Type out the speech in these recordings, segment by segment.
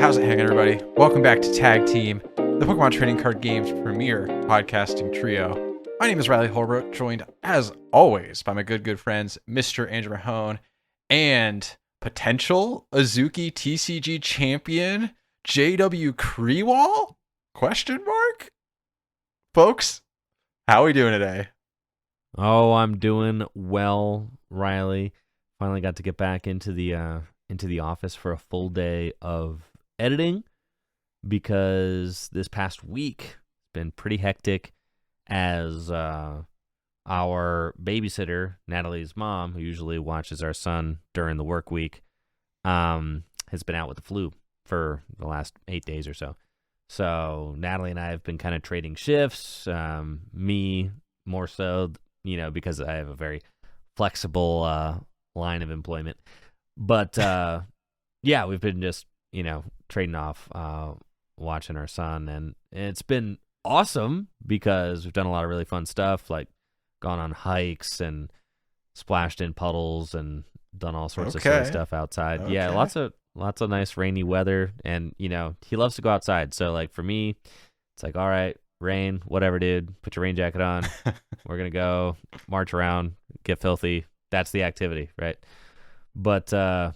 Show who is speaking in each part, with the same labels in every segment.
Speaker 1: How's it hanging, everybody? Welcome back to Tag Team, the Pokemon Trading Card Game's premier podcasting trio. My name is Riley Hulbert, joined, as always, by my good friends, Mr. Andrew Mahone, and potential Azuki TCG champion, JW Kriewall? Question mark? Folks, how are we doing today?
Speaker 2: Oh, I'm doing well, Riley. Finally got to get back into the office for a full day of editing because this past week has been pretty hectic as our babysitter, Natalie's mom, who usually watches our son during the work week, has been out with the flu for the last 8 days or so. So Natalie and I have been kind of trading shifts, me more so, because I have a very flexible line of employment. But yeah, we've been just, trading off, watching our son, and it's been awesome because we've done a lot of really fun stuff, like gone on hikes and splashed in puddles and done all sorts of silly stuff outside. Okay. Yeah, lots of nice rainy weather, and he loves to go outside. So like for me, it's like, all right, rain, whatever, dude, put your rain jacket on. We're gonna go march around, get filthy. That's the activity, right? But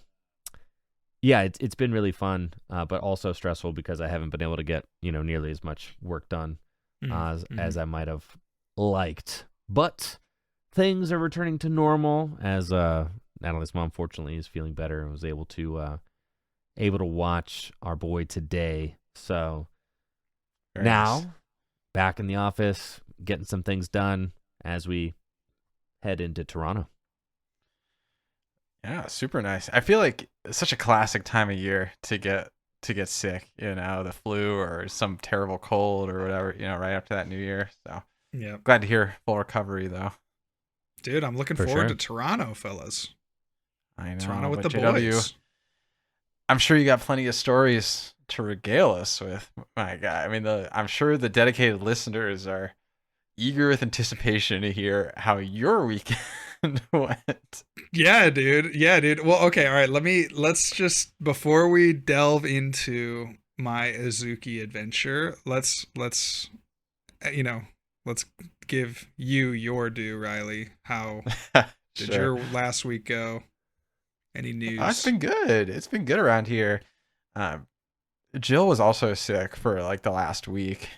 Speaker 2: yeah, it's been really fun, but also stressful because I haven't been able to get nearly as much work done as I might have liked. But things are returning to normal as Natalie's mom, fortunately, is feeling better and was able to watch our boy today. So
Speaker 1: Very
Speaker 2: now
Speaker 1: nice.
Speaker 2: Back in the office, getting some things done as we head into Toronto.
Speaker 1: Yeah, super nice. I feel like it's such a classic time of year to get sick, the flu or some terrible cold or whatever, right after that new year. So
Speaker 3: yeah,
Speaker 1: glad to hear full recovery though.
Speaker 3: Dude, I'm looking forward to Toronto, fellas.
Speaker 1: I know.
Speaker 3: Toronto with the
Speaker 1: JW,
Speaker 3: boys.
Speaker 1: I'm sure you got plenty of stories to regale us with. My God, I mean, I'm sure the dedicated listeners are eager with anticipation to hear how your weekend went.
Speaker 3: Yeah, dude. Well, okay, all right. Let's just, before we delve into my Azuki adventure, let's give you your due, Riley. How did
Speaker 1: Sure.
Speaker 3: your last week go? Any news?
Speaker 1: It's been good. It's been good around here. Jill was also sick for like the last week.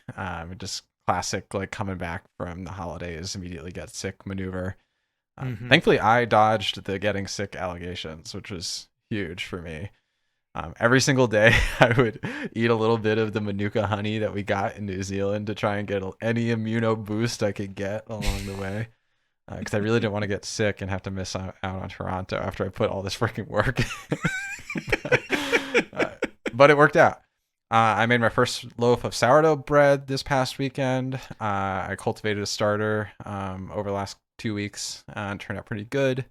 Speaker 1: Just classic, like coming back from the holidays, immediately get sick maneuver. Thankfully, I dodged the getting sick allegations, which was huge for me. Every single day, I would eat a little bit of the Manuka honey that we got in New Zealand to try and get any immuno boost I could get along the way. Because I really didn't want to get sick and have to miss out on Toronto after I put all this freaking work. But it worked out. I made my first loaf of sourdough bread this past weekend. I cultivated a starter over the last 2 weeks and turned out pretty good.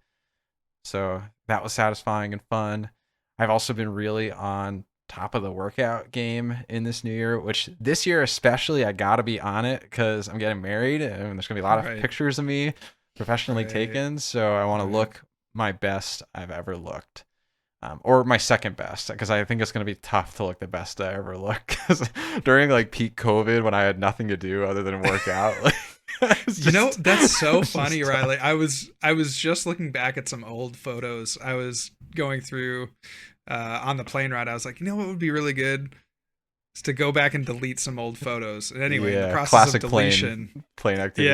Speaker 1: So that was satisfying and fun. I've also been really on top of the workout game in this new year, which this year especially I gotta be on it because I'm getting married and there's gonna be a lot of pictures of me professionally taken. So I want to look my best I've ever looked. Or my second best, because I think it's going to be tough to look the best I ever look. Because during like peak COVID, when I had nothing to do other than work out,
Speaker 3: that's so funny, Riley. I was just looking back at some old photos. I was going through on the plane ride. I was like, what would be really good is to go back and delete some old photos. And anyway, in the process of deletion,
Speaker 1: plane activity.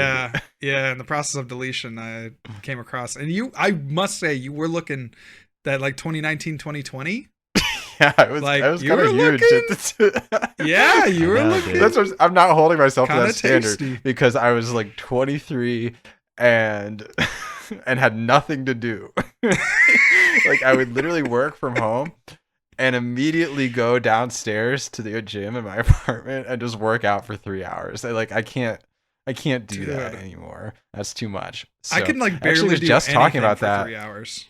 Speaker 3: Yeah. In the process of deletion, I came across, and I must say, you were looking. That like 2019, 2020?
Speaker 1: Yeah, I was kind of huge.
Speaker 3: Yeah, you were looking.
Speaker 1: That's what, I'm not holding myself
Speaker 3: kinda
Speaker 1: to that standard
Speaker 3: tasty.
Speaker 1: Because I was like 23 and had nothing to do. Like I would literally work from home and immediately go downstairs to the gym in my apartment and just work out for 3 hours. I can't do that anymore. That's too much. So,
Speaker 3: I can like barely
Speaker 1: actually was
Speaker 3: do
Speaker 1: just talking about
Speaker 3: for
Speaker 1: that.
Speaker 3: 3 hours.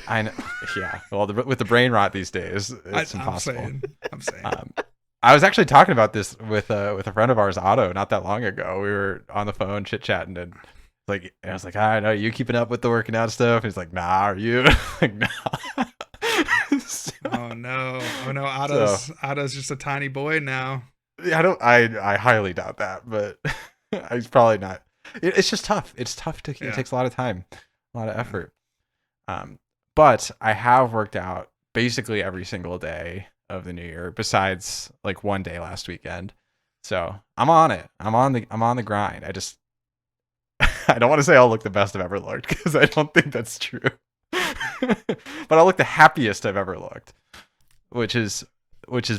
Speaker 1: I know. Yeah. Well, with the brain rot these days, it's impossible.
Speaker 3: I'm saying.
Speaker 1: I was actually talking about this with a friend of ours, Otto, not that long ago. We were on the phone chit chatting, and I was like, I know you keeping up with the working out stuff. He's like, nah, are you? Like, nah.
Speaker 3: Oh no!
Speaker 1: So,
Speaker 3: Otto's just a tiny boy now.
Speaker 1: I highly doubt that, but he's probably not. It's just tough. It's tough to.
Speaker 3: Yeah.
Speaker 1: It takes a lot of time, a lot of effort. But I have worked out basically every single day of the new year, besides like one day last weekend. So I'm on it. I'm on the grind. I don't want to say I'll look the best I've ever looked, because I don't think that's true. But I'll look the happiest I've ever looked, which is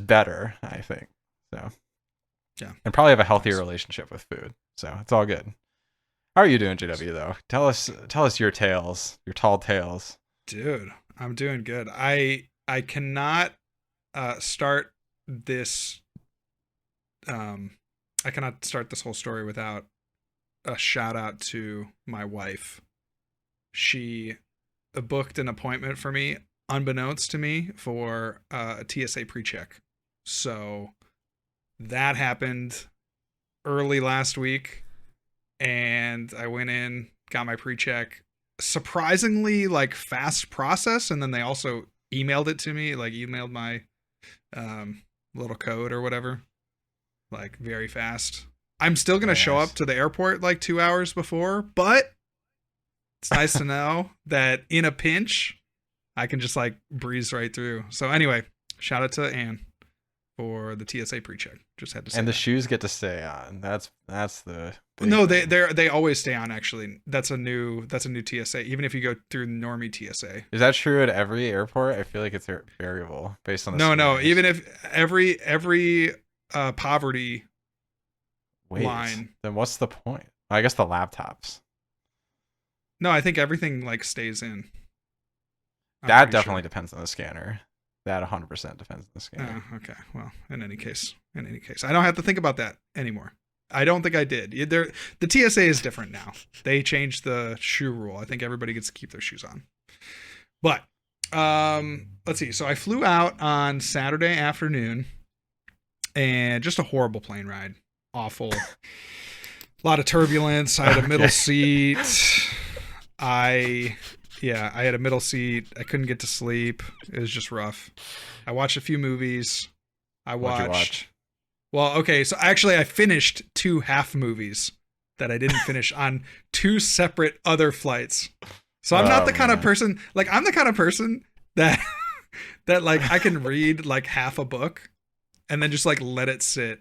Speaker 1: better, I think. So
Speaker 3: yeah,
Speaker 1: and probably have a healthier relationship with food. So it's all good. How are you doing, JW? Though, tell us your tales, your tall tales.
Speaker 3: Dude, I'm doing good. I cannot start this. I cannot start this whole story without a shout out to my wife. She booked an appointment for me, unbeknownst to me, for a TSA pre-check. So that happened early last week, and I went in, got my pre-check. Surprisingly, like, fast process, and then they also emailed it to me, like emailed my little code or whatever, like, very fast. I'm still gonna show up to the airport like 2 hours before, but it's nice to know that in a pinch I can just like breeze right through. So anyway, shout out to Anne for the TSA pre-check. Just had to say.
Speaker 1: And the
Speaker 3: that.
Speaker 1: shoes get to stay on. That's the
Speaker 3: No,
Speaker 1: thing.
Speaker 3: they always stay on. Actually, that's a new TSA. Even if you go through normie TSA.
Speaker 1: Is that true at every airport? I feel like it's variable based on the
Speaker 3: No.
Speaker 1: scanners.
Speaker 3: Even if every poverty line.
Speaker 1: Then what's the point? I guess the laptops.
Speaker 3: No, I think everything like stays in.
Speaker 1: That definitely depends on the scanner. That 100% depends on the scanner.
Speaker 3: Okay. Well, in any case, I don't have to think about that anymore. I don't think I did. The TSA is different now. They changed the shoe rule. I think everybody gets to keep their shoes on. But let's see. So I flew out on Saturday afternoon, and just a horrible plane ride. Awful. A lot of turbulence. I had a middle seat. I had a middle seat. I couldn't get to sleep. It was just rough. I watched a few movies.
Speaker 1: What'd you watch?
Speaker 3: Well, okay, so actually I finished 2 half movies that I didn't finish on 2 separate other flights. So I'm not the kind of person, like, I'm the kind of person that like I can read like half a book and then just like let it sit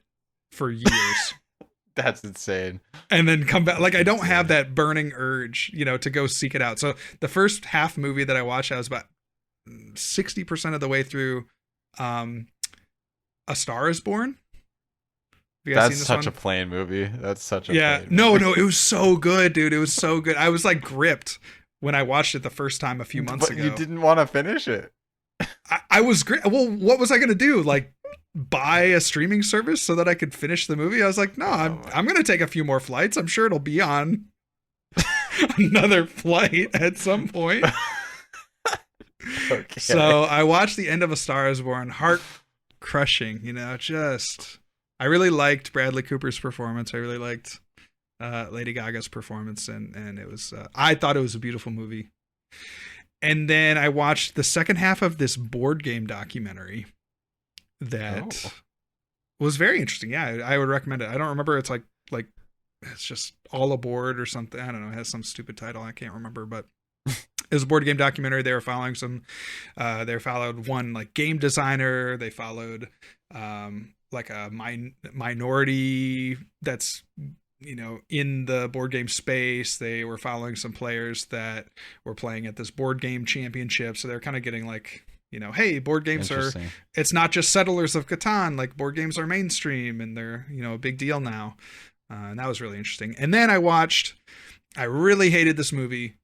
Speaker 3: for years.
Speaker 1: That's insane.
Speaker 3: And then come back. Like, I don't have that burning urge, to go seek it out. So the first half movie that I watched, I was about 60% of the way through A Star is Born. Have you guys
Speaker 1: That's
Speaker 3: seen this
Speaker 1: such
Speaker 3: one?
Speaker 1: a plain movie. That's such a
Speaker 3: Yeah.
Speaker 1: plain
Speaker 3: No,
Speaker 1: movie.
Speaker 3: it was so good, dude. It was so good. I was like gripped when I watched it the first time a few months
Speaker 1: But
Speaker 3: ago.
Speaker 1: you didn't want to finish it.
Speaker 3: I was great. Well, what was I going to do? Like, buy a streaming service so that I could finish the movie? I was like, no, I'm going to take a few more flights. I'm sure it'll be on another flight at some point.
Speaker 1: Okay.
Speaker 3: So I watched the end of A Star is Born. Heart crushing, just, I really liked Bradley Cooper's performance. I really liked Lady Gaga's performance. And it was, I thought it was a beautiful movie. And then I watched the second half of this board game documentary that was very interesting. Yeah, I would recommend it. I don't remember. It's like it's just All Aboard or something. I don't know. It has some stupid title. I can't remember, but it was a board game documentary. They were following they followed one like game designer. They followed like a minority that's in the board game space. They were following some players that were playing at this board game championship. So they're kind of getting like, hey, board games it's not just Settlers of Catan. Like, board games are mainstream and they're, a big deal now. And that was really interesting. And then I really hated this movie.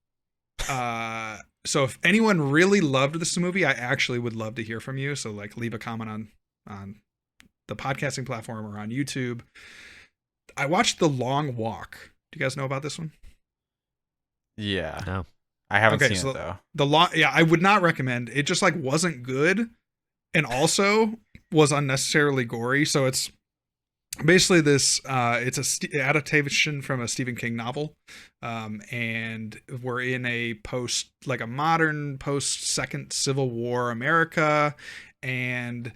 Speaker 3: So if anyone really loved this movie, I actually would love to hear from you. So like, leave a comment on the podcasting platform or on YouTube. I watched The Long Walk. Do you guys know about this one?
Speaker 1: Yeah.
Speaker 2: No.
Speaker 1: I haven't seen it though.
Speaker 3: I would not recommend. It just like wasn't good, and also was unnecessarily gory. So it's basically this it's adaptation from a Stephen King novel, and we're in a modern post Second Civil War America, and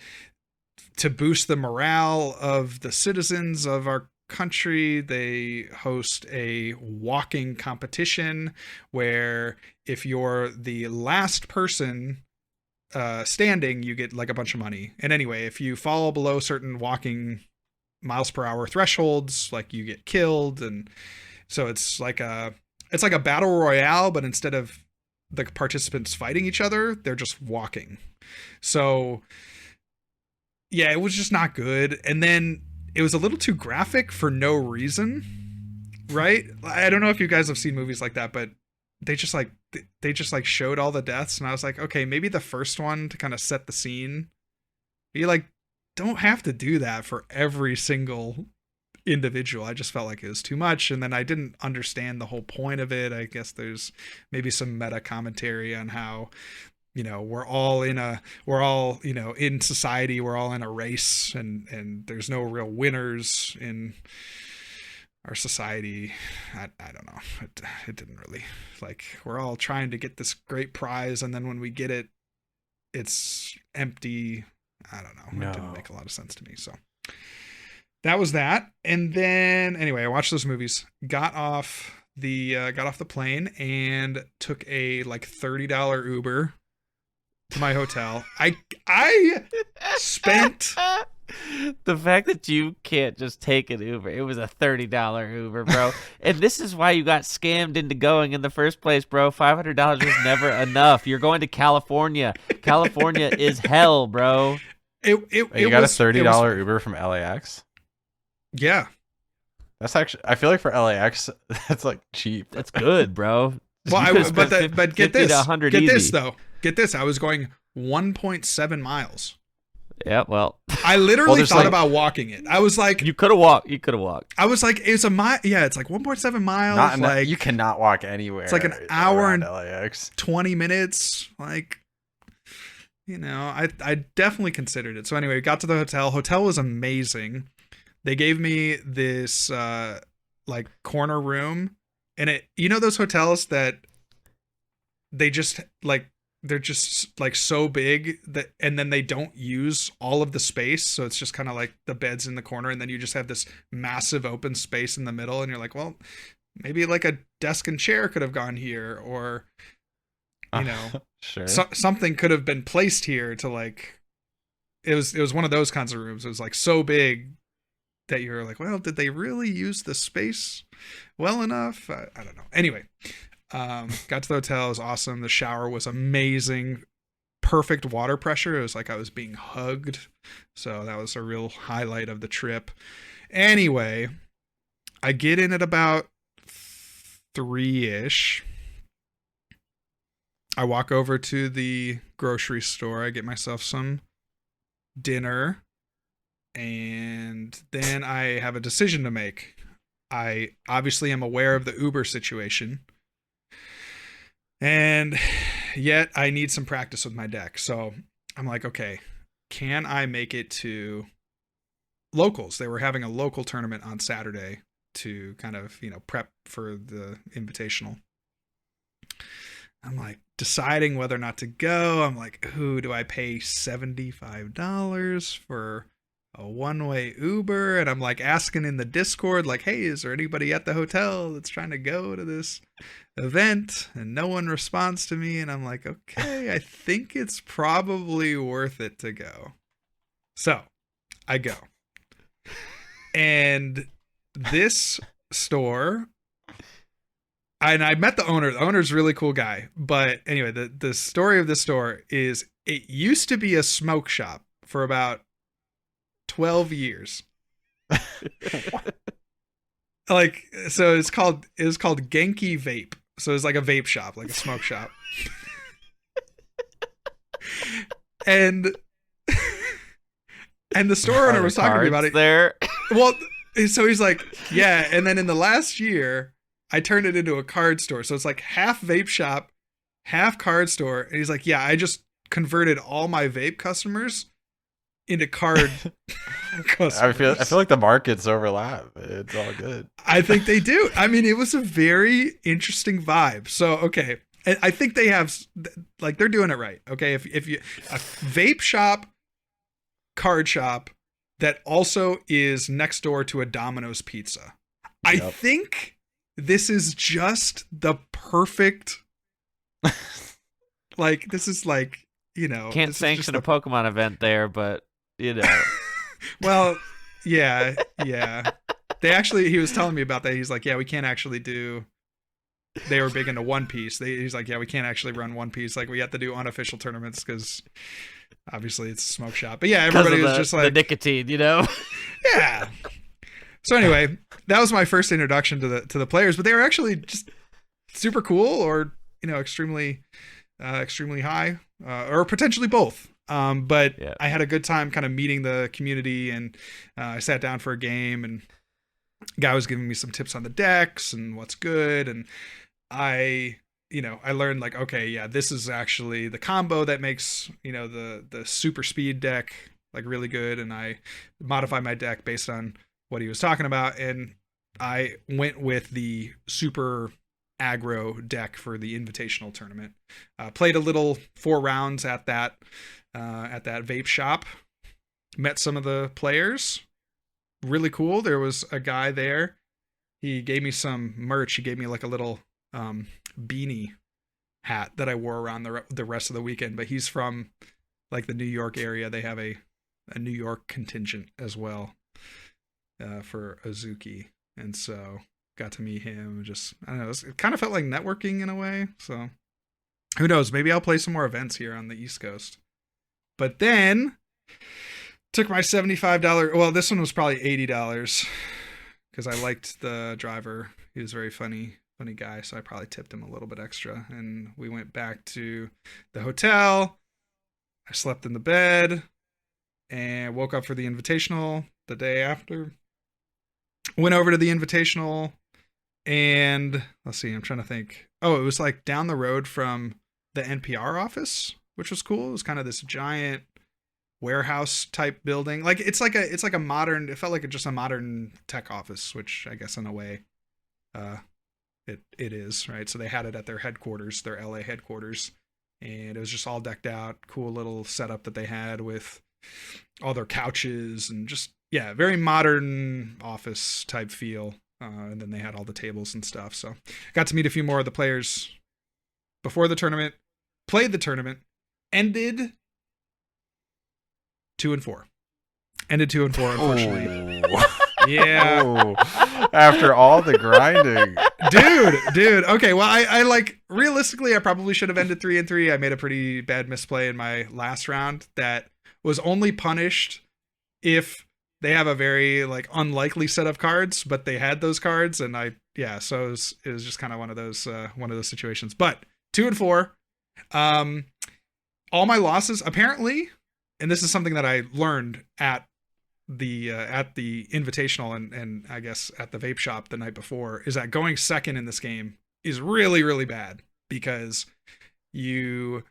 Speaker 3: to boost the morale of the citizens of our country, they host a walking competition where if you're the last person standing, you get like a bunch of money. And anyway, if you fall below certain walking miles per hour thresholds, like you get killed. And so it's like a battle royale, but instead of the participants fighting each other, they're just walking. So yeah, it was just not good. And then it was a little too graphic for no reason, right? I don't know if you guys have seen movies like that, but they just showed all the deaths, and I was like, okay, maybe the first one to kind of set the scene. You like don't have to do that for every single individual. I just felt like it was too much, and then I didn't understand the whole point of it. I guess there's maybe some meta commentary on how, we're all in society, we're all in a race, and there's no real winners in our society. I don't know. It didn't really, like, we're all trying to get this great prize, and then when we get it, it's empty. I don't know.
Speaker 1: No.
Speaker 3: It didn't make a lot of sense to me. So that was that. And then anyway, I watched those movies, got off the plane, and took a like $30 Uber to my hotel. I spent
Speaker 2: the fact that you can't just take an Uber. It was a $30 Uber, bro. And this is why you got scammed into going in the first place, bro. $500 was never enough. You're going to California. California is hell, bro.
Speaker 1: You got a $30 Uber from LAX?
Speaker 3: Yeah.
Speaker 1: That's actually, I feel like for LAX, that's like cheap.
Speaker 2: That's good, bro.
Speaker 3: Well, but get this. Get
Speaker 2: easy.
Speaker 3: this though. Get this. I was going 1.7 miles.
Speaker 2: Yeah, well,
Speaker 3: I literally thought about walking it. I was like,
Speaker 2: you could have walked.
Speaker 3: I was like, it's a mile. Yeah, it's like 1.7 miles. Like
Speaker 1: you cannot walk anywhere.
Speaker 3: It's like an hour and
Speaker 1: LAX.
Speaker 3: 20 minutes. Like, I definitely considered it. So anyway, got to the hotel. Hotel was amazing. They gave me this like corner room, and those hotels that they're just like so big that, and then they don't use all of the space, so it's just kind of like the bed's in the corner, and then you just have this massive open space in the middle, and you're like, well, maybe like a desk and chair could have gone here, or
Speaker 1: sure,
Speaker 3: something could have been placed here to like. It was one of those kinds of rooms. It was like so big that you're like, well, did they really use the space well enough? I don't know. Anyway, got to the hotel. It was awesome. The shower was amazing. Perfect water pressure. It was like I was being hugged. So that was a real highlight of the trip. Anyway, I get in at about 3-ish. I walk over to the grocery store. I get myself some dinner. And then I have a decision to make. I obviously am aware of the Uber situation. And yet I need some practice with my deck. So I'm like, okay, can I make it to locals? They were having a local tournament on Saturday to kind of, prep for the invitational. I'm like deciding whether or not to go. I'm like, who do I pay $75 for a one-way Uber? And I'm like asking in the Discord, like, hey, is there anybody at the hotel that's trying to go to this event? And no one responds to me. And I'm like, okay, I think it's probably worth it to go. So I go. And this store, and I met the owner. The owner's a really cool guy. But anyway, the story of this store is it used to be a smoke shop for about 12 years. Like, so it was called Genki Vape. So it's like a vape shop, like a smoke shop. and the store owner was talking about it
Speaker 2: there.
Speaker 3: Well, so he's like, yeah, and then in the last year I turned it into a card store. So it's like half vape shop, half card store. And he's like, yeah, I just converted all my vape customers into card customers.
Speaker 1: I feel like the markets overlap. It's all good.
Speaker 3: I think they do. I mean, it was a very interesting vibe. So, okay. I think they have, like, they're doing it right. Okay. If you, a vape shop, card shop that also is next door to a Domino's pizza. I think this is just the perfect, like, this is like, you know.
Speaker 2: Can't sanction a Pokemon event there, but, you know.
Speaker 3: Well, yeah. They actually, he was telling me about that. He's like, yeah, we can't actually do, they were big into One Piece. He's like, yeah, we can't actually run One Piece. Like, we have to do unofficial tournaments because obviously it's a smoke shop. But yeah, everybody was just like,
Speaker 2: the nicotine, you know?
Speaker 3: Yeah. So anyway, that was my first introduction to the players, but they were actually just super cool, or, you know, extremely high, or potentially both. But yeah. I had a good time kind of meeting the community, and I sat down for a game, and guy was giving me some tips on the decks and what's good, and I learned, like, okay, yeah, this is actually the combo that makes, you know, the super speed deck like really good, and I modify my deck based on what he was talking about, and I went with the super aggro deck for the invitational tournament. Played a little 4 rounds at that vape shop. Met some of the players. Really cool. There was a guy there. He gave me some merch. He gave me like a little beanie hat that I wore around the rest of the weekend. But he's from like the New York area. They have a New York contingent as well for Azuki, and so got to meet him. Just, I don't know, it kind of felt like networking in a way. So who knows? Maybe I'll play some more events here on the East Coast. But then took my $75. Well, this one was probably $80 because I liked the driver. He was a very funny guy, so I probably tipped him a little bit extra. And we went back to the hotel. I slept in the bed and woke up for the invitational the day after. Went over to the invitational, and let's see, I'm trying to think. Oh, it was like down the road from the NPR office, which was cool. It was kind of this giant warehouse type building. Like it's like a modern, it felt like just a modern tech office, which I guess in a way it is, right? So they had it at their headquarters, their LA headquarters, and it was just all decked out, cool little setup that they had with all their couches and just, yeah, very modern office type feel. And then they had all the tables and stuff. So got to meet a few more of the players before the tournament, played the tournament, ended 2-4. Ended 2-4, unfortunately.
Speaker 1: Oh.
Speaker 3: Yeah.
Speaker 1: Oh. After all the grinding.
Speaker 3: Dude. Okay, well, I like, realistically, I probably should have ended 3-3. I made a pretty bad misplay in my last round that was only punished if they have a very like unlikely set of cards, but they had those cards, and so it was just kind of one of those situations. But 2-4, all my losses apparently, and this is something that I learned at the invitational and I guess at the vape shop the night before, is that going second in this game is really, really bad because you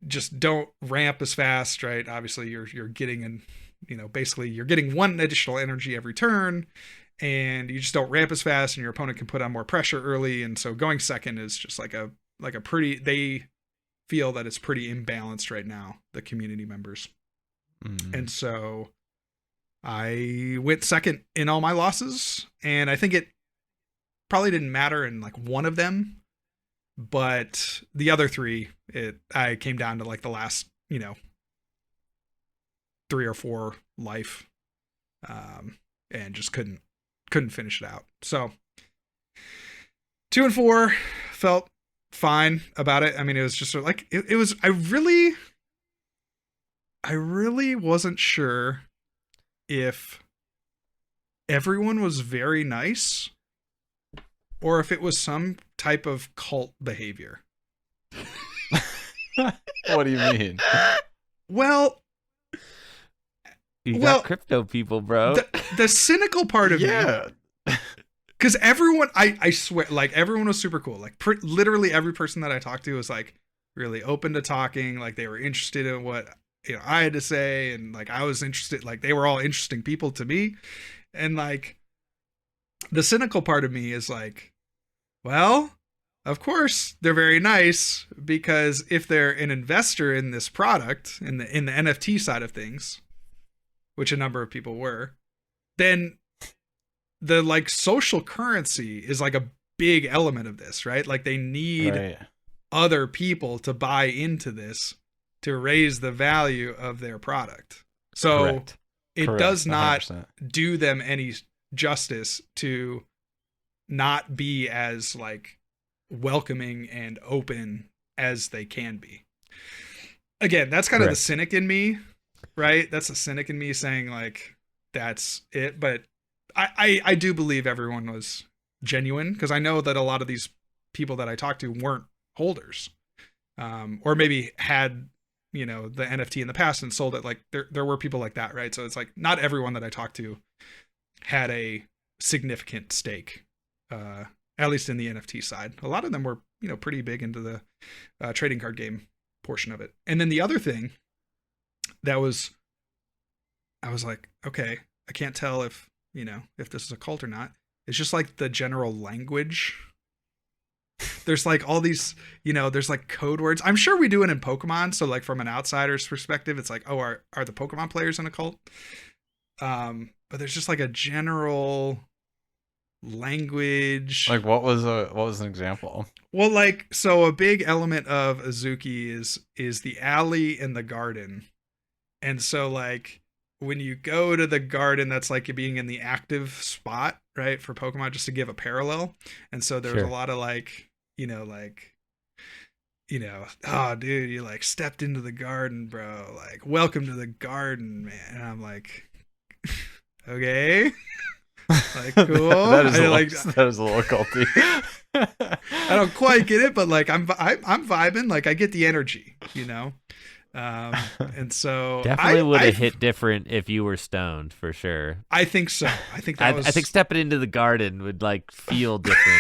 Speaker 3: just don't ramp as fast, right? Obviously you're getting in, you know, basically you're getting 1 additional energy every turn, and you just don't ramp as fast, and your opponent can put on more pressure early. And so going second is just like a pretty, they feel that it's pretty imbalanced right now, the community members. And so I went second in all my losses, and I think it probably didn't matter in like one of them, but the other 3, I came down to like the last, you know, 3 or 4 life, and just couldn't finish it out. So 2-4, felt fine about it. I mean, it was just sort of like it was. I really wasn't sure if everyone was very nice or if it was some type of cult behavior.
Speaker 1: What do you mean?
Speaker 3: Well,
Speaker 2: you got crypto people, bro.
Speaker 3: The cynical part of me, because everyone, I swear, like everyone was super cool. Like literally every person that I talked to was like really open to talking. Like they were interested in what I had to say, and like I was interested, like they were all interesting people to me. And like the cynical part of me is like, well, of course they're very nice, because if they're an investor in this product, in the NFT side of things, which a number of people were, then the like social currency is like a big element of this, right? Like they need other people to buy into this to raise the value of their product. So it does not 100%. Do them any justice to not be as like welcoming and open as they can be. Again, that's kind of the cynic in me, right? That's the cynic in me saying like that's it. But I do believe everyone was genuine, because I know that a lot of these people that I talked to weren't holders, or maybe had the NFT in the past and sold it. Like there were people like that, right? So it's like not everyone that I talked to had a significant stake, at least in the NFT side. A lot of them were pretty big into the trading card game portion of it. And then the other thing that was, I was like, okay, I can't tell if this is a cult or not. It's just like the general language. There's like all these, there's like code words. I'm sure we do it in Pokemon. So like from an outsider's perspective, it's like, oh, are the Pokemon players in a cult? But there's just like a general language.
Speaker 1: Like what was an example?
Speaker 3: Well, like, so a big element of Azuki is the alley and the garden. And so like when you go to the garden, that's like being in the active spot, right? For Pokemon, just to give a parallel. And so there was a lot of like, oh dude, you like stepped into the garden, bro. Like, welcome to the garden, man. And I'm like, okay. Like, cool.
Speaker 1: that is a little culty.
Speaker 3: I don't quite get it, but like I'm vibing. Like I get the energy, and so
Speaker 2: definitely would have hit different if you were stoned, for sure.
Speaker 3: I think so. I think
Speaker 2: I think stepping into the garden would like feel different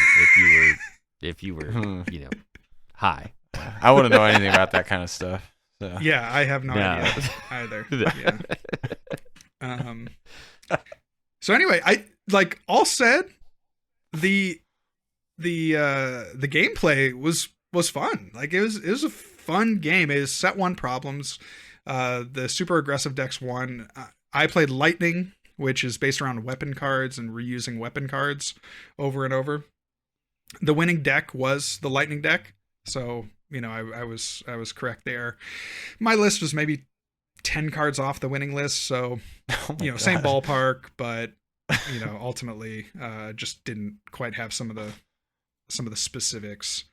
Speaker 2: if you were high.
Speaker 1: I wouldn't know anything about that kind of stuff. So.
Speaker 3: Yeah, I have no idea either. Yeah. So anyway, I like all said, the gameplay was fun. Like it was a fun game. It is set one problems. The super aggressive decks won. I played Lightning, which is based around weapon cards and reusing weapon cards over and over. The winning deck was the Lightning deck. So, I was correct there. My list was maybe 10 cards off the winning list. So, same ballpark, but ultimately just didn't quite have some of the specifics.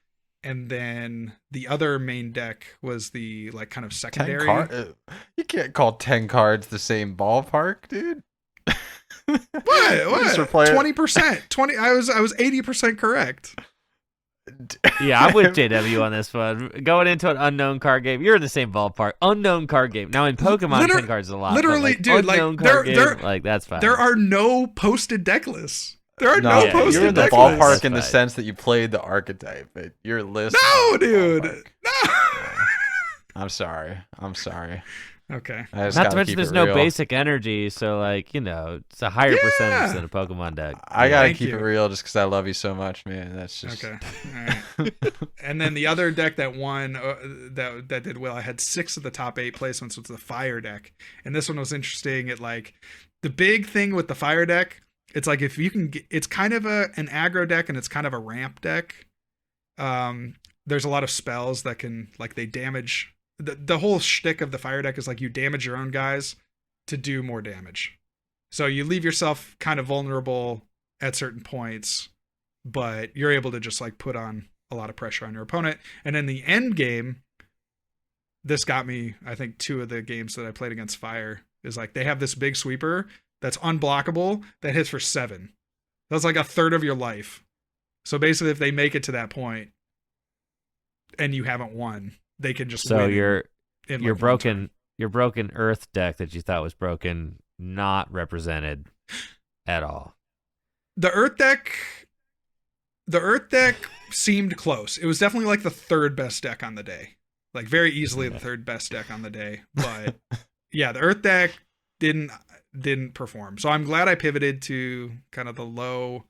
Speaker 3: And then the other main deck was the like kind of secondary.
Speaker 1: You can't call 10 cards the same ballpark, dude.
Speaker 3: What? 20%. 20. I was 80% correct.
Speaker 2: Yeah, I'm with JW on this one. Going into an unknown card game, you're in the same ballpark. Unknown card game. Now in Pokemon, 10 cards is a lot.
Speaker 3: Literally,
Speaker 2: like,
Speaker 3: dude, like
Speaker 2: like that's fine.
Speaker 3: There are no posted deck lists. There are no posted
Speaker 1: You're in the
Speaker 3: deck
Speaker 1: ballpark
Speaker 3: lists.
Speaker 1: in the sense that you played the archetype. But your list.
Speaker 3: No, dude. No.
Speaker 1: I'm sorry.
Speaker 3: Okay.
Speaker 2: Not to mention there's no basic energy, so like, it's a higher percentage than a Pokemon deck.
Speaker 1: I gotta keep it real just because I love you so much, man. That's just
Speaker 3: okay. All right. And then the other deck that won, that did well, I had 6 of the top 8 placements, was the Fire deck. And this one was interesting. It like the big thing with the Fire deck, it's like if you can get, it's kind of an aggro deck and it's kind of a ramp deck. There's a lot of spells that can like they damage. The whole shtick of the Fire deck is like you damage your own guys to do more damage. So you leave yourself kind of vulnerable at certain points, but you're able to just like put on a lot of pressure on your opponent. And in the end game, this got me, I think 2 of the games that I played against Fire is like they have this big sweeper that's unblockable that hits for 7. That's like a third of your life. So basically if they make it to that point and you haven't won, they can just win.
Speaker 2: Your broken Earth deck that you thought was broken, not represented at all.
Speaker 3: The Earth deck seemed close. It was definitely like the 3rd best deck on the day. Like very easily the third best deck on the day. But yeah, the Earth deck didn't perform. So I'm glad I pivoted to kind of the low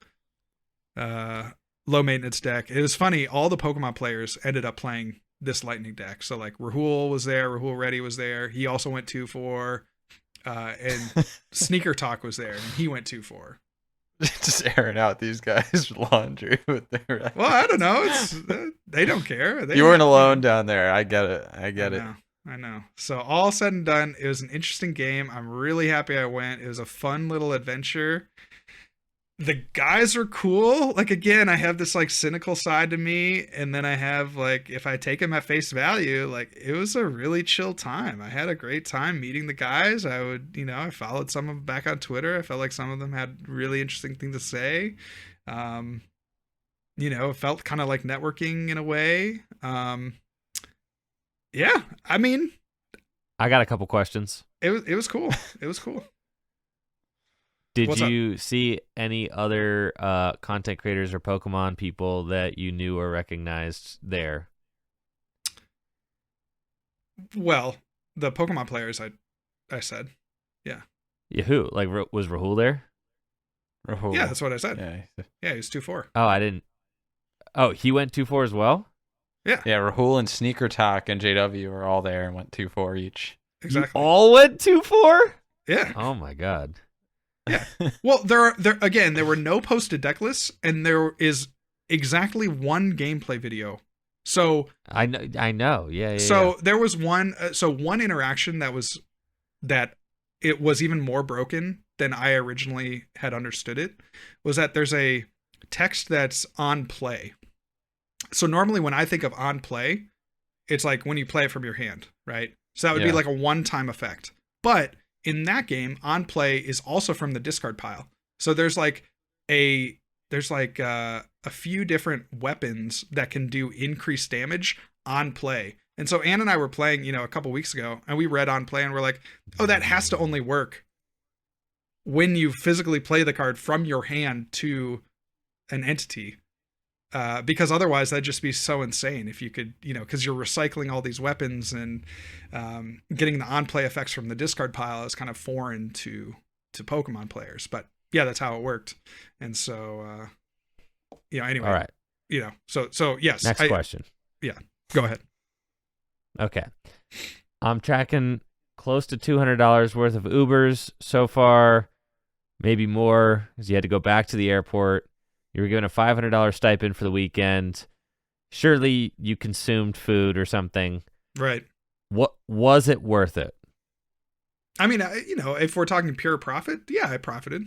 Speaker 3: maintenance deck. It was funny, all the Pokemon players ended up playing this lightning deck. So like Rahul was there, Rahul Reddy was there. He also went 2-4. And Sneaker Talk was there, and he went 2-4.
Speaker 1: Just airing out these guys' laundry with their.
Speaker 3: Well, I don't know. They don't care.
Speaker 1: You weren't alone down there. I get it.
Speaker 3: I know. So all said and done, it was an interesting game. I'm really happy I went. It was a fun little adventure. The guys are cool. Like, again, I have this like cynical side to me, and then I have like, if I take them at face value, like it was a really chill time. I had a great time meeting the guys. I followed some of them back on Twitter. I felt like some of them had really interesting things to say. It felt kind of like networking in a way. Yeah, I mean,
Speaker 2: I got a couple questions.
Speaker 3: It was cool. It was cool.
Speaker 2: Did you see any other content creators or Pokemon people that you knew or recognized there?
Speaker 3: Well, the Pokemon players, I said, yeah.
Speaker 2: Yeah, who? Like, was Rahul there?
Speaker 1: Rahul.
Speaker 3: Yeah, that's what I said. Yeah, he was 2-4.
Speaker 2: Oh, I didn't. Oh, he went 2-4 as well?
Speaker 3: Yeah.
Speaker 1: Yeah, Rahul and Sneaker Talk and JW were all there and went 2-4 each.
Speaker 3: Exactly.
Speaker 2: You all went 2-4?
Speaker 3: Yeah.
Speaker 2: Oh my god.
Speaker 3: Yeah. Well, there were no posted deck lists, and there is exactly one gameplay video. So
Speaker 2: I know. Yeah.
Speaker 3: So there was one interaction that it was even more broken than I originally had understood it, was that there's a text that's on play. So normally when I think of on play, it's like when you play it from your hand, right? So that would be like a one-time effect. But in that game, on play is also from the discard pile. So there's like a few different weapons that can do increased damage on play. And so Ann and I were playing, a couple weeks ago, and we read on play and we're like, oh, that has to only work when you physically play the card from your hand to an entity. Because otherwise that'd just be so insane if you could, because you're recycling all these weapons, and getting the on-play effects from the discard pile is kind of foreign to Pokemon players. But yeah, that's how it worked. And so, anyway.
Speaker 2: All right.
Speaker 3: So yes.
Speaker 2: Next question.
Speaker 3: Yeah, go ahead.
Speaker 2: Okay. I'm tracking close to $200 worth of Ubers so far, maybe more, because you had to go back to the airport. You were given a $500 stipend for the weekend. Surely you consumed food or something.
Speaker 3: Right.
Speaker 2: What was it worth it?
Speaker 3: I mean, if we're talking pure profit, yeah, I profited.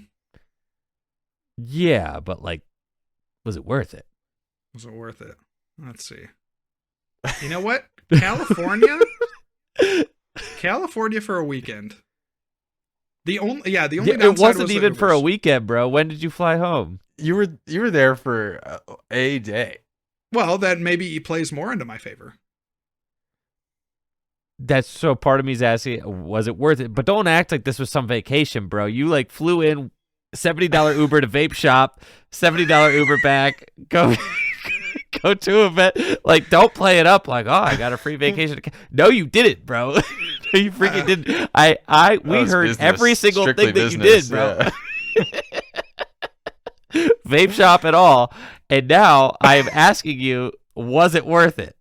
Speaker 2: Yeah, but like, was it worth it?
Speaker 3: Was it worth it? Let's see. You know what? California for a weekend. The only downside
Speaker 2: it wasn't
Speaker 3: was
Speaker 2: even for a weekend, bro. When did you fly home?
Speaker 1: You were there for a day.
Speaker 3: Well, then maybe he plays more into my favor.
Speaker 2: That's so part of me is asking, was it worth it? But don't act like this was some vacation, bro. You like flew in, $70 Uber to vape shop, $70 Uber back, go to event. Like, don't play it up like, oh, I got a free vacation. No, you didn't, bro. No, you freaking didn't. We heard business. Every single Strictly thing that business, you did, bro. Yeah. Vape shop at all, and now I'm asking you, was it worth it?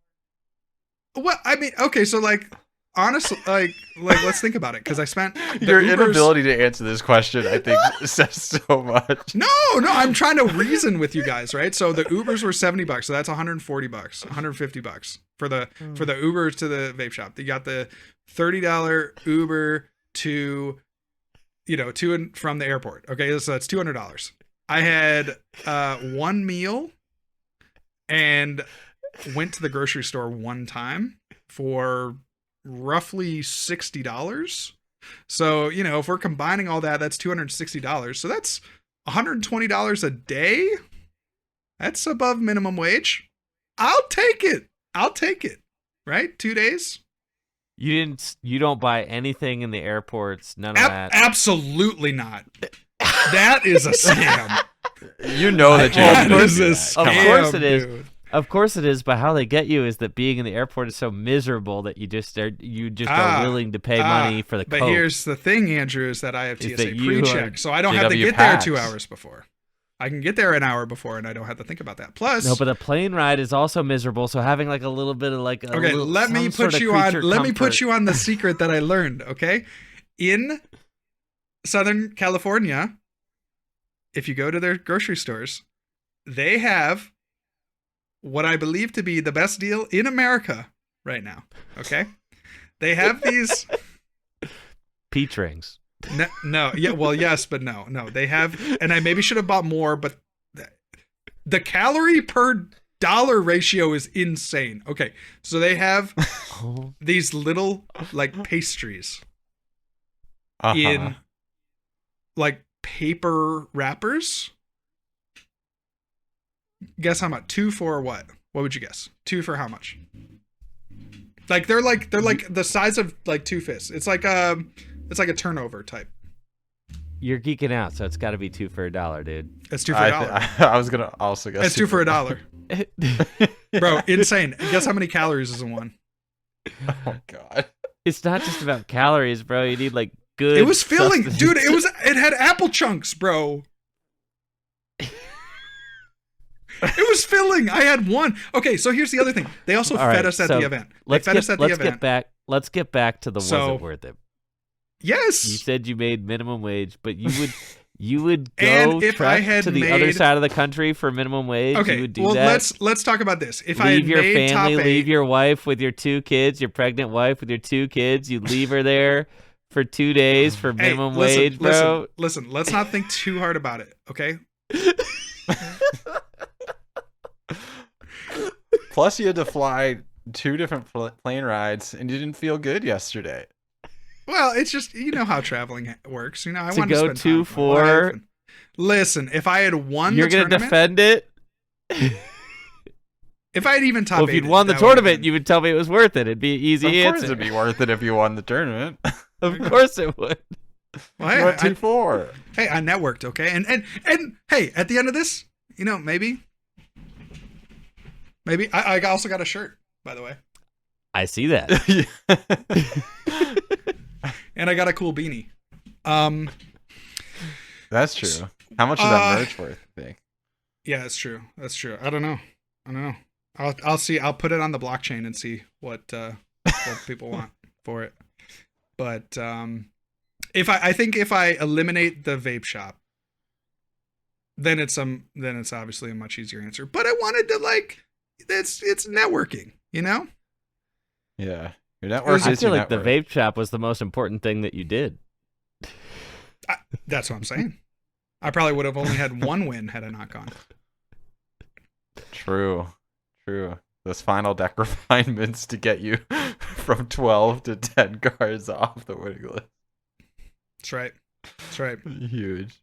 Speaker 3: Well, I mean, okay, so like, honestly, like let's think about it, because I spent
Speaker 1: your inability to answer this question, I think, says so much.
Speaker 3: No, I'm trying to reason with you guys, right? So the Ubers were $70, so that's $140, $150 for the Uber to the vape shop. You got the $30 Uber to and from the airport. Okay, so that's $200. I had one meal and went to the grocery store one time for roughly $60. So, if we're combining all that, that's $260. So that's $120 a day. That's above minimum wage. I'll take it. Right? 2 days.
Speaker 2: You don't buy anything in the airports. None of that.
Speaker 3: Absolutely not. That is a scam.
Speaker 1: You know that
Speaker 3: is a scam.
Speaker 2: Of course it is.
Speaker 3: Dude.
Speaker 2: Of course it is, but how they get you is that being in the airport is so miserable that you just are willing to pay money for the
Speaker 3: But
Speaker 2: Coke.
Speaker 3: here's the thing, Andrew, is that I have
Speaker 2: Is
Speaker 3: TSA
Speaker 2: that you
Speaker 3: pre-check,
Speaker 2: are
Speaker 3: so I don't have to
Speaker 1: JW
Speaker 3: get there
Speaker 1: packs.
Speaker 3: 2 hours before. I can get there an hour before, and I don't have to think about that. Plus,
Speaker 2: No, but the plane ride is also miserable. So having like a little bit of like
Speaker 3: okay, let me put you on. Let me put you on the secret that I learned. Okay, in Southern California, if you go to their grocery stores, they have what I believe to be the best deal in America right now. Okay, they have these
Speaker 2: peach rings.
Speaker 3: No, yeah, well, yes, but no. They have, and I maybe should have bought more, but the calorie per dollar ratio is insane. Okay, so they have these little like pastries in like paper wrappers. Guess how much? 2 for what? What would you guess? 2 for how much? Like they're like the size of like 2 fists. It's like a turnover type.
Speaker 2: You're geeking out, so it's got to be 2 for $1, dude.
Speaker 3: It's 2 for $1.
Speaker 1: I was gonna also guess.
Speaker 3: It's 2 for $1. Bro, insane. Guess how many calories is in one?
Speaker 1: Oh my god.
Speaker 2: It's not just about calories, bro. You need like good.
Speaker 3: It was filling,
Speaker 2: sustenance.
Speaker 3: dude. It had apple chunks, bro. It was filling. I had one. Okay, so here's the other thing. They also
Speaker 2: All
Speaker 3: fed
Speaker 2: right,
Speaker 3: us at
Speaker 2: so
Speaker 3: the event.
Speaker 2: Let's get back to the was it worth it?
Speaker 3: Yes.
Speaker 2: You said you made minimum wage, but you would go
Speaker 3: And if I
Speaker 2: trek
Speaker 3: had
Speaker 2: to the other side of the country for minimum wage.
Speaker 3: Okay,
Speaker 2: You would do
Speaker 3: well
Speaker 2: that.
Speaker 3: let's talk about this. If
Speaker 2: leave
Speaker 3: I had
Speaker 2: your
Speaker 3: made
Speaker 2: family,
Speaker 3: top 8,
Speaker 2: leave your wife with your 2 kids, your pregnant wife with your 2 kids. You leave her there for 2 days for minimum wage, bro.
Speaker 3: Listen, let's not think too hard about it, okay?
Speaker 1: Plus, you had to fly 2 different plane rides, and you didn't feel good yesterday.
Speaker 3: Well, it's just, you know how traveling works. You know, I
Speaker 2: To
Speaker 3: want to
Speaker 2: go
Speaker 3: spend
Speaker 2: 2
Speaker 3: time with my wife
Speaker 2: for.
Speaker 3: and- Listen, if I had won
Speaker 2: You're
Speaker 3: the
Speaker 2: gonna
Speaker 3: tournament,
Speaker 2: defend it.
Speaker 3: if I had even top
Speaker 2: Well, if
Speaker 3: 8,
Speaker 2: you'd won the
Speaker 3: that would've
Speaker 2: tournament,
Speaker 3: been-
Speaker 2: you would tell me it was worth it. It'd be an easy
Speaker 1: Of course,
Speaker 2: answer.
Speaker 1: it'd be worth it if you won the tournament.
Speaker 2: Of course it would.
Speaker 3: Well,
Speaker 1: You went
Speaker 3: hey,
Speaker 1: 2-4.
Speaker 3: hey, I networked, okay? And hey, at the end of this, you know, maybe I also got a shirt, by the way,
Speaker 2: I see that.
Speaker 3: and I got a cool beanie.
Speaker 1: That's true. How much is that merch worth, I think?
Speaker 3: Yeah, that's true. I don't know. I'll see. I'll put it on the blockchain and see what people want for it. But I think if I eliminate the vape shop, then it's obviously a much easier answer. But I wanted to it's networking, you know?
Speaker 1: Yeah. Your network
Speaker 2: I
Speaker 1: is
Speaker 2: feel
Speaker 1: your
Speaker 2: like the
Speaker 1: network.
Speaker 2: vape shop was the most important thing that you did.
Speaker 3: That's what I'm saying. I probably would have only had one win had I not gone.
Speaker 1: True. Those final deck refinements to get you from 12 to 10 cards off the winning list.
Speaker 3: That's right.
Speaker 1: Huge.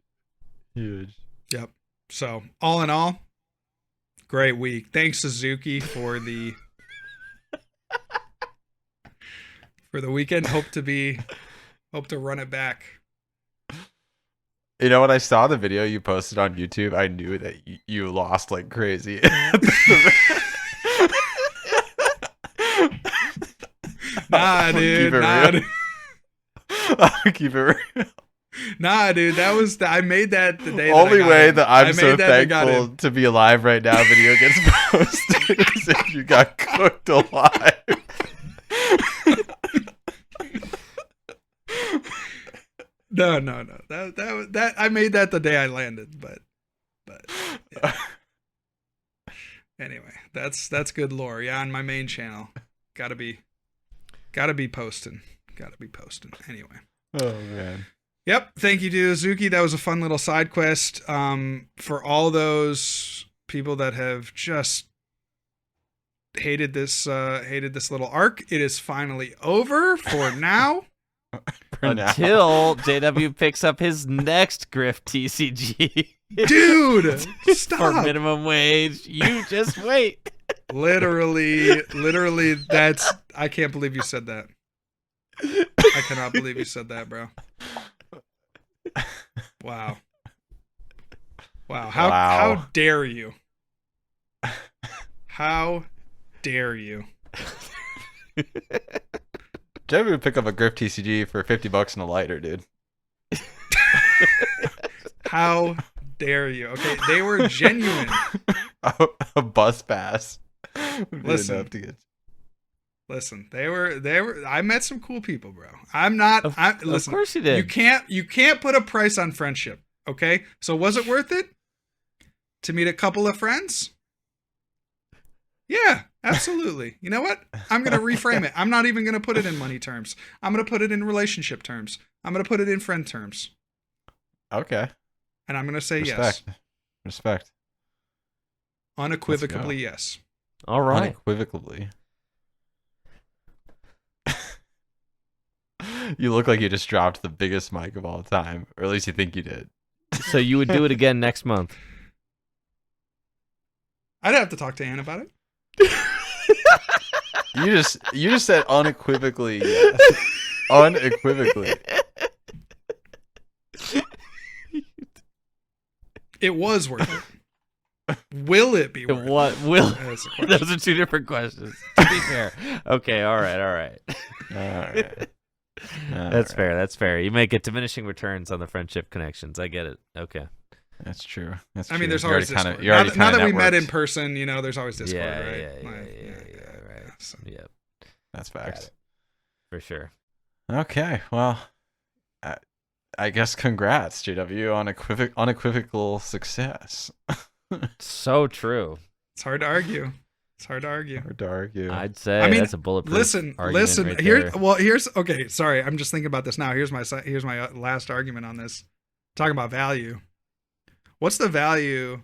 Speaker 3: Yep. So all in all, great week. Thanks, Suzuki, for the weekend. Hope to run it back.
Speaker 1: You know, when I saw the video you posted on YouTube, I knew that you lost like crazy.
Speaker 3: Nah, dude.
Speaker 1: I'll keep it real.
Speaker 3: Nah, dude. I made that the day.
Speaker 1: Only way that I'm
Speaker 3: I
Speaker 1: so
Speaker 3: made that and got
Speaker 1: thankful to be alive right now video gets posted is if you got cooked alive.
Speaker 3: No. That I made that the day I landed, but yeah. Anyway, that's good lore. Yeah, on my main channel. Gotta be posting. Anyway.
Speaker 1: Oh man.
Speaker 3: Yep. Thank you to Azuki. That was a fun little side quest. For all those people that have just hated this little arc, it is finally over for now.
Speaker 2: Until JW picks up his next Griff TCG.
Speaker 3: Dude,
Speaker 2: For
Speaker 3: stop.
Speaker 2: minimum wage. You just wait.
Speaker 3: Literally, that's. I can't believe you said that. I cannot believe you said that, bro. Wow. How dare you? How dare you?
Speaker 1: JW would pick up a Griff TCG for $50 and a lighter, dude.
Speaker 3: How dare you? Okay, they were genuine.
Speaker 1: A bus pass.
Speaker 3: Listen, they were. I met some cool people, bro. Listen,
Speaker 2: of course you did.
Speaker 3: You can't put a price on friendship. Okay, so was it worth it to meet a couple of friends? Yeah, absolutely. You know what? I'm going to reframe it. I'm not even going to put it in money terms. I'm going to put it in relationship terms. I'm going to put it in friend terms.
Speaker 1: Okay.
Speaker 3: And I'm going to say
Speaker 1: Respect.
Speaker 3: Unequivocally yes.
Speaker 2: All right.
Speaker 1: Unequivocally. You look like you just dropped the biggest mic of all time, or at least you think you did.
Speaker 2: So you would do it again next month?
Speaker 3: I'd have to talk to Ann about it.
Speaker 1: You just said unequivocally yes. Unequivocally.
Speaker 3: It was worth it. Will it be worth it?
Speaker 2: What will?
Speaker 3: That's the question.
Speaker 2: Those are two different questions. To be fair. Okay. All right.
Speaker 1: All right.
Speaker 2: That's fair. That's fair. You may get diminishing returns on the friendship connections. I get it. Okay.
Speaker 1: That's true.
Speaker 3: I mean, there's always Discord. Now that we met in person, there's always Discord, right?
Speaker 2: Yeah, right.
Speaker 3: So.
Speaker 2: Yep.
Speaker 1: That's facts.
Speaker 2: For sure.
Speaker 1: Okay. Well, I guess congrats, JW, on unequivocal success.
Speaker 2: So true.
Speaker 3: It's hard to argue.
Speaker 1: Hard to argue.
Speaker 2: I'd say that's a bulletproof
Speaker 3: Listen.
Speaker 2: right
Speaker 3: Here's okay. Sorry, I'm just thinking about this now. Here's my last argument on this. Talking about value. What's the value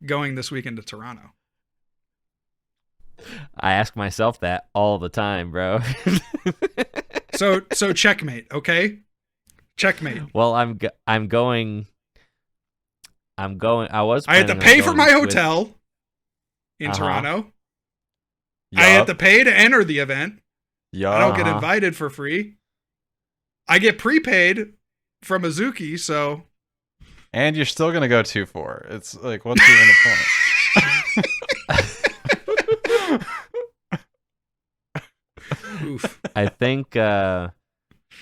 Speaker 3: going this weekend to Toronto?
Speaker 2: I ask myself that all the time, bro.
Speaker 3: So checkmate, okay? Checkmate.
Speaker 2: Well, I'm going. I
Speaker 3: had to pay for my hotel in Toronto.
Speaker 1: Yup.
Speaker 3: I had to pay to enter the event.
Speaker 1: Yeah.
Speaker 3: I don't get invited for free. I get prepaid from Azuki, so.
Speaker 1: And you're still gonna go 2-4. It's like, what's even the point?
Speaker 3: Oof.
Speaker 2: I think.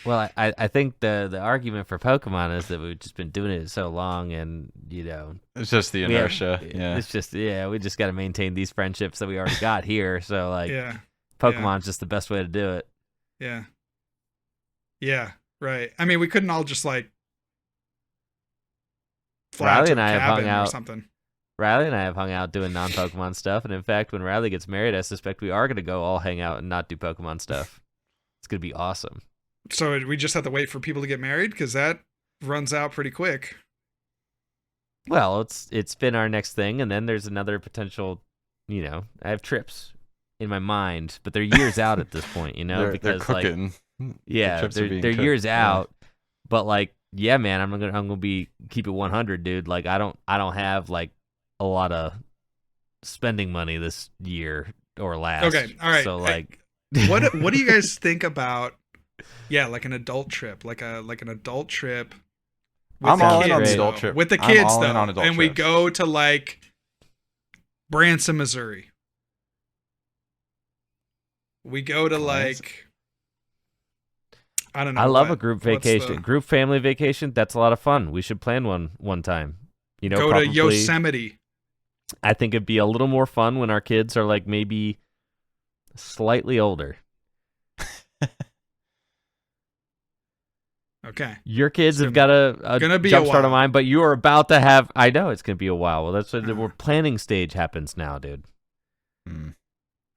Speaker 2: I think the argument for Pokemon is that we've just been doing it so long, and
Speaker 1: it's just the inertia.
Speaker 2: It's just we just got to maintain these friendships that we already got here. So like, Pokemon's just the best way to do it.
Speaker 3: Yeah. Yeah. Right. I mean, we couldn't all just like fly to a cabin or something.
Speaker 2: Riley and I have hung out doing non-Pokemon stuff, and in fact, when Riley gets married, I suspect we are going to go all hang out and not do Pokemon stuff. It's going to be awesome.
Speaker 3: So we just have to wait for people to get married, because that runs out pretty quick.
Speaker 2: Well, it's been our next thing, and then there's another potential. I have trips in my mind, but they're years out at this point.
Speaker 1: They're cooking.
Speaker 2: They're years out. But like, yeah, man, I'm gonna keep it 100, dude. Like, I don't have like a lot of spending money this year or last.
Speaker 3: Okay, all right.
Speaker 2: So like,
Speaker 3: what do you guys think about? Yeah, like an adult trip, like an adult trip.
Speaker 1: I'm all in on the adult trip
Speaker 3: with the kids though, and we go to like Branson, Missouri. We go to like, I don't know.
Speaker 2: I love a group vacation, group family vacation. That's a lot of fun. We should plan one time.
Speaker 3: Go to Yosemite.
Speaker 2: I think it'd be a little more fun when our kids are like maybe slightly older.
Speaker 3: Okay.
Speaker 2: Your kids have got a jump start on mine, but you are about to have. I know it's gonna be a while. Well, that's what the planning stage happens now, dude.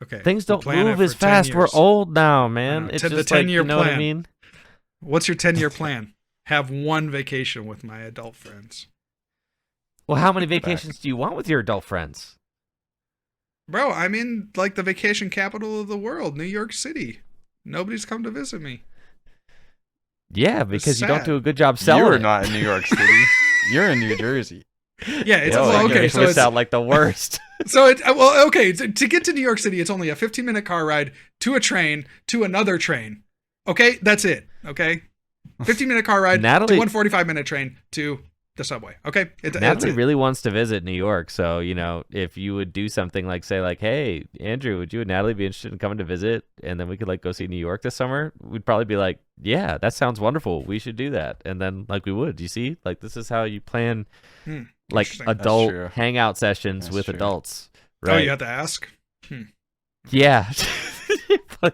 Speaker 3: Okay.
Speaker 2: Things don't move as fast. We're old now, man. It's just the 10-year plan. What I mean?
Speaker 3: What's your 10-year plan? Have one vacation with my adult friends.
Speaker 2: Well, how many vacations do you want with your adult friends?
Speaker 3: Bro, I'm in like the vacation capital of the world, New York City. Nobody's come to visit me.
Speaker 2: Yeah, because you don't do a good job selling.
Speaker 1: You're not in New York City. You're in New Jersey.
Speaker 3: Yeah, it's okay.
Speaker 2: So it sounds like the worst.
Speaker 3: So to get to New York City, it's only a 15-minute car ride to a train to another train. Okay, that's it. Okay, 15-minute car ride to one 45-minute train to The subway. Okay.
Speaker 2: Natalie really wants to visit New York, so if you would do something like say like, "Hey, Andrew, would you and Natalie be interested in coming to visit?" and then we could like go see New York this summer, we'd probably be like, "Yeah, that sounds wonderful. We should do that." And then like we would. You see, like this is how you plan like adult hangout sessions with adults. Right?
Speaker 3: Oh, you have to ask.
Speaker 2: Yeah,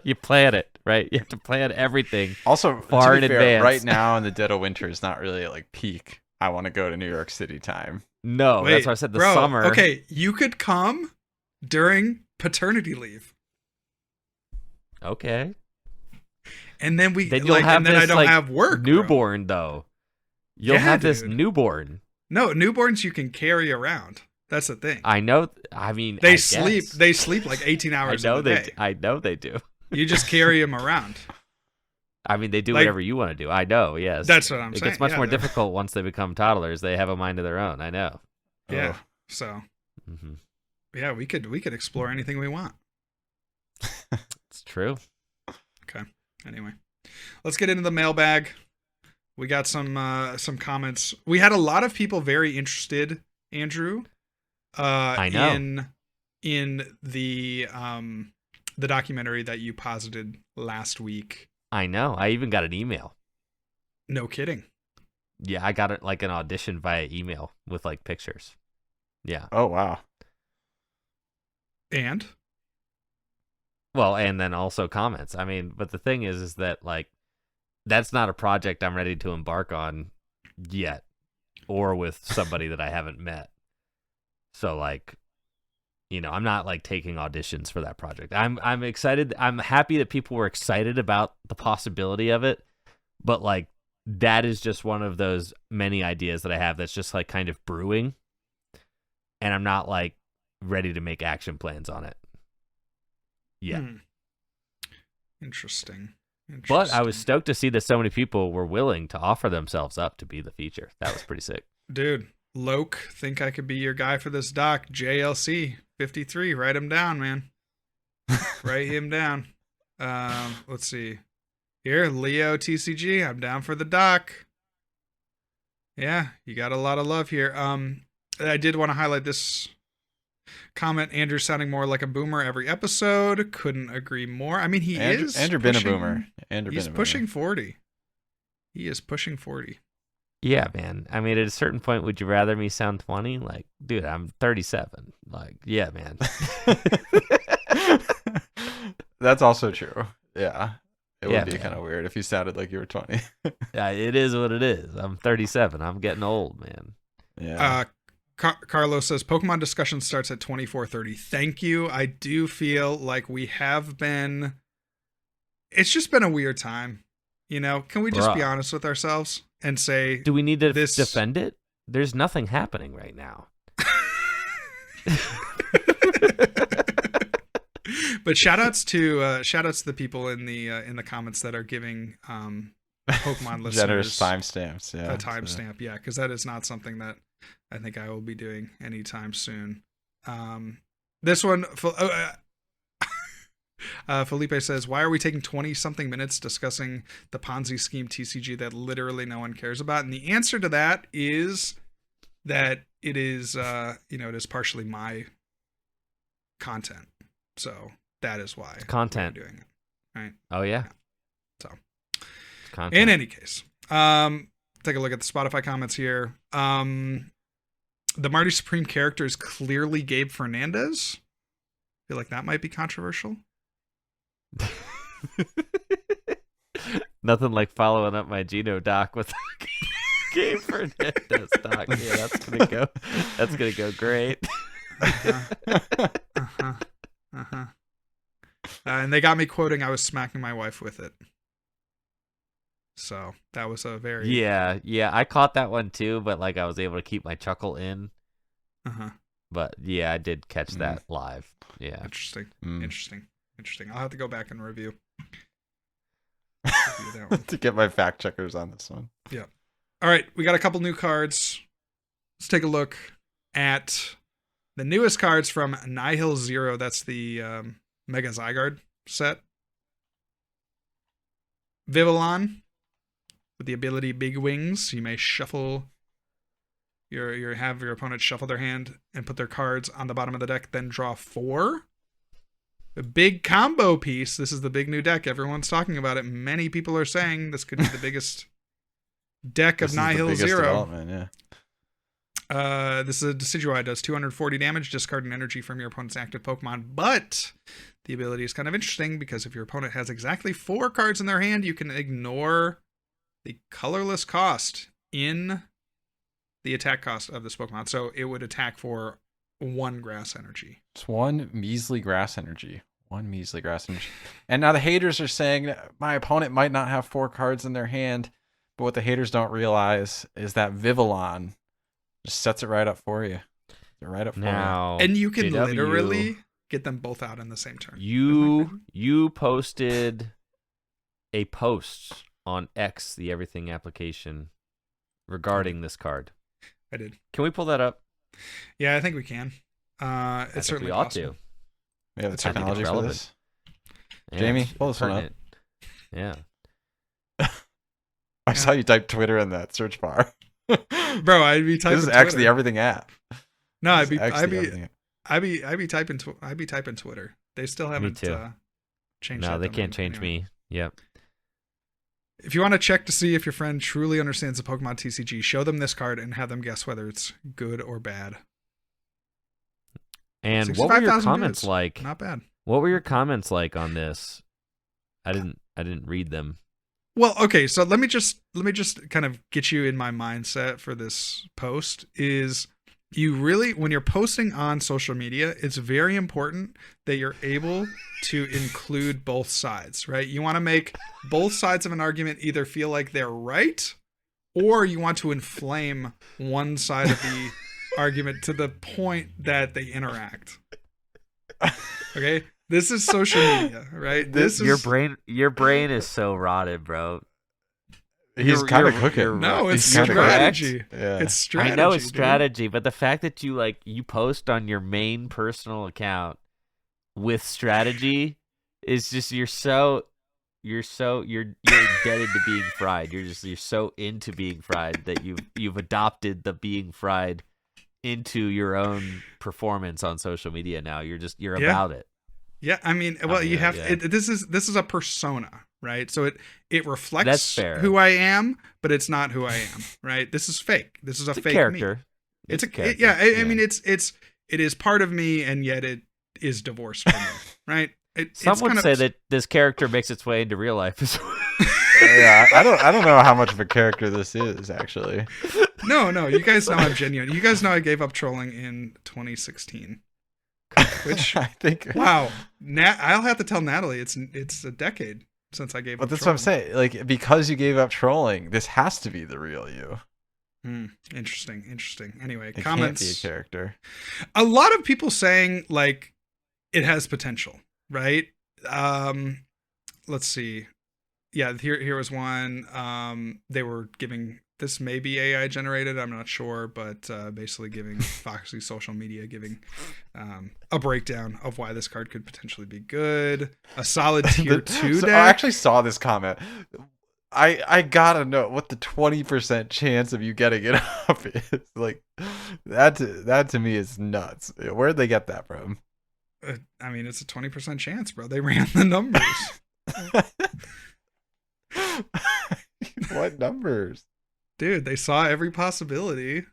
Speaker 2: you plan it. Right, you have to plan everything.
Speaker 1: Also,
Speaker 2: far in advance.
Speaker 1: Right now in the dead of winter is not really like peak. I want to go to New York City time.
Speaker 2: No, that's why I said the summer.
Speaker 3: Okay, you could come during paternity leave.
Speaker 2: Okay.
Speaker 3: And then
Speaker 2: I don't
Speaker 3: have work.
Speaker 2: Newborn though. You'll have this newborn.
Speaker 3: No, newborns you can carry around. That's the thing.
Speaker 2: I know. I mean,
Speaker 3: they sleep. They sleep like 18 hours a day.
Speaker 2: I know they do.
Speaker 3: You just carry them around.
Speaker 2: I mean, they do whatever you want to do. I know, yes.
Speaker 3: That's what I'm saying.
Speaker 2: It gets much more difficult once they become toddlers. They have a mind of their own. I know.
Speaker 3: Yeah. So, yeah, we could explore anything we want.
Speaker 2: It's true.
Speaker 3: Okay. Anyway, let's get into the mailbag. We got some comments. We had a lot of people very interested, Andrew.
Speaker 2: I know.
Speaker 3: In the documentary that you posited last week.
Speaker 2: I know. I even got an email.
Speaker 3: No kidding.
Speaker 2: Yeah, I got it like an audition via email with like pictures. Yeah.
Speaker 1: Oh wow.
Speaker 3: And?
Speaker 2: Well, and then also comments. I mean, but the thing is that like that's not a project I'm ready to embark on yet, or with somebody that I haven't met. So like, I'm not like taking auditions for that project. I'm excited. I'm happy that people were excited about the possibility of it, but like that is just one of those many ideas that I have that's just like kind of brewing, and I'm not like ready to make action plans on it. Yeah.
Speaker 3: Interesting.
Speaker 2: But I was stoked to see that so many people were willing to offer themselves up to be the feature. That was pretty sick.
Speaker 3: Dude, Loke, think I could be your guy for this doc. JLC 53. Write him down, man. Write him down. Let's see. Here, Leo TCG. I'm down for the doc. Yeah, you got a lot of love here. I did want to highlight this comment. Andrew sounding more like a boomer every episode. Couldn't agree more. I mean,
Speaker 1: Andrew been a boomer.
Speaker 3: He's pushing 40. He is pushing 40.
Speaker 2: Yeah, man. I mean, at a certain point, would you rather me sound 20? Like, dude, I'm 37. Like, yeah, man.
Speaker 1: That's also true. Yeah. It would be kind of weird if you sounded like you were 20.
Speaker 2: Yeah, it is what it is. I'm 37. I'm getting old, man.
Speaker 1: Yeah.
Speaker 3: Carlos says Pokemon discussion starts at 24:30. Thank you. I do feel like we have been. It's just been a weird time. Can we just be honest with ourselves and say,
Speaker 2: do we need to defend it? There's nothing happening right now.
Speaker 3: But shout outs to the people in the comments that are giving Pokemon listeners
Speaker 1: generous timestamps. Yeah,
Speaker 3: a timestamp. Yeah, because that is not something that I think I will be doing anytime soon. This one, Felipe says, "Why are we taking 20-something minutes discussing the Ponzi scheme TCG that literally no one cares about?" And the answer to that is that it is, it is partially my content. So that is why
Speaker 2: it's content
Speaker 3: we're doing it, right?
Speaker 2: Oh yeah.
Speaker 3: So,
Speaker 2: it's content.
Speaker 3: In any case, take a look at the Spotify comments here. The Marty Supreme character is clearly Gabe Fernandez. I feel like that might be controversial.
Speaker 2: Nothing like following up my Geno doc with Gabe Fernandez doc. Yeah, that's gonna go great.
Speaker 3: And they got me quoting, "I was smacking my wife with it." So that was a very
Speaker 2: yeah. I caught that one too, but like I was able to keep my chuckle in. But yeah, I did catch that live. Yeah,
Speaker 3: interesting. I'll have to go back and review that one.
Speaker 1: To get my fact checkers on this one.
Speaker 3: Yeah. All right, we got a couple new cards. Let's take a look at the newest cards from Nihil Zero. That's the Mega Zygarde set. Vivillon with the ability Big Wings. You may shuffle You have your opponent shuffle their hand and put their cards on the bottom of the deck, then draw 4. The big combo piece. This is the big new deck. Everyone's talking about it. Many people are saying this could be the biggest deck of Nihil Zero. This is a Decidueye. Does 240 damage, discard an energy from your opponent's active Pokemon. But the ability is kind of interesting because if your opponent has exactly 4 cards in their hand, you can ignore the colorless cost in the attack cost of this Pokemon. So it would attack for 1 grass energy.
Speaker 1: It's 1 measly grass energy. 1 measly grass energy. And now the haters are saying my opponent might not have 4 cards in their hand, but what the haters don't realize is that Vivillon just sets it right up for you. Right up for
Speaker 2: now,
Speaker 3: you. And you can
Speaker 2: JW,
Speaker 3: literally get them both out in the same turn.
Speaker 2: You posted a post on X, the Everything application, regarding this card.
Speaker 3: I did.
Speaker 2: Can we pull that up?
Speaker 3: Yeah, I think we can. It's certainly
Speaker 2: we ought
Speaker 3: possible.
Speaker 2: to.
Speaker 1: We have the technology for this.
Speaker 2: Yeah,
Speaker 1: Jamie, pull this one up.
Speaker 2: Yeah.
Speaker 1: I saw you type Twitter in that search bar.
Speaker 3: Bro, I'd be typing.
Speaker 1: This is actually the Everything app.
Speaker 3: No, I'd be typing Twitter. They still haven't changed.
Speaker 2: No, they can't change me. Yep.
Speaker 3: If you want to check to see if your friend truly understands the Pokemon TCG, show them this card and have them guess whether it's good or bad.
Speaker 2: And what were your comments like?
Speaker 3: Not bad.
Speaker 2: What were your comments like on this? I didn't read them.
Speaker 3: Well, okay, so let me just kind of get you in my mindset for this post. Is you really, when you're posting on social media, it's very important that you're able to include both sides, right? You want to make both sides of an argument either feel like they're right, or you want to inflame one side of the argument to the point that they interact. Okay? This is social media, right? This is
Speaker 2: your brain is so rotted, bro.
Speaker 1: He's kind of cooking.
Speaker 3: No, it's strategy.
Speaker 1: Yeah.
Speaker 3: It's strategy.
Speaker 2: I know it's strategy, but the fact that you post on your main personal account with strategy is just you're indebted to being fried. You're so into being fried that you've adopted the being fried into your own performance on social media now. You're about it.
Speaker 3: Yeah, I mean, well, you have this is a persona, right? So it reflects who I am, but it's not who I am, right? This is fake. This is a fake
Speaker 2: character.
Speaker 3: Me. It's a character. I mean, it is part of me, and yet it is divorced from me, right?
Speaker 2: Some would say that this character makes its way into real life as well.
Speaker 1: Yeah, I don't know how much of a character this is actually.
Speaker 3: No, you guys know I'm genuine. You guys know I gave up trolling in 2016. Which
Speaker 1: I think,
Speaker 3: wow, I'll have to tell Natalie it's a decade since I gave up.
Speaker 1: But that's
Speaker 3: trolling.
Speaker 1: what I'm saying. Like, because you gave up trolling, this has to be the real you.
Speaker 3: Interesting. Anyway,
Speaker 1: it
Speaker 3: comments.
Speaker 1: Can't be a character.
Speaker 3: A lot of people saying like it has potential, right? Let's see. Yeah, here was one. They were giving. This may be AI generated, I'm not sure, but basically giving Foxy social media, giving a breakdown of why this card could potentially be good. A solid tier 2 deck.
Speaker 1: I actually saw this comment. I gotta know what the 20% chance of you getting it up is. Like, that to me is nuts. Where'd they get that from?
Speaker 3: I mean, it's a 20% chance, bro. They ran the numbers.
Speaker 1: What numbers?
Speaker 3: Dude, they saw every possibility,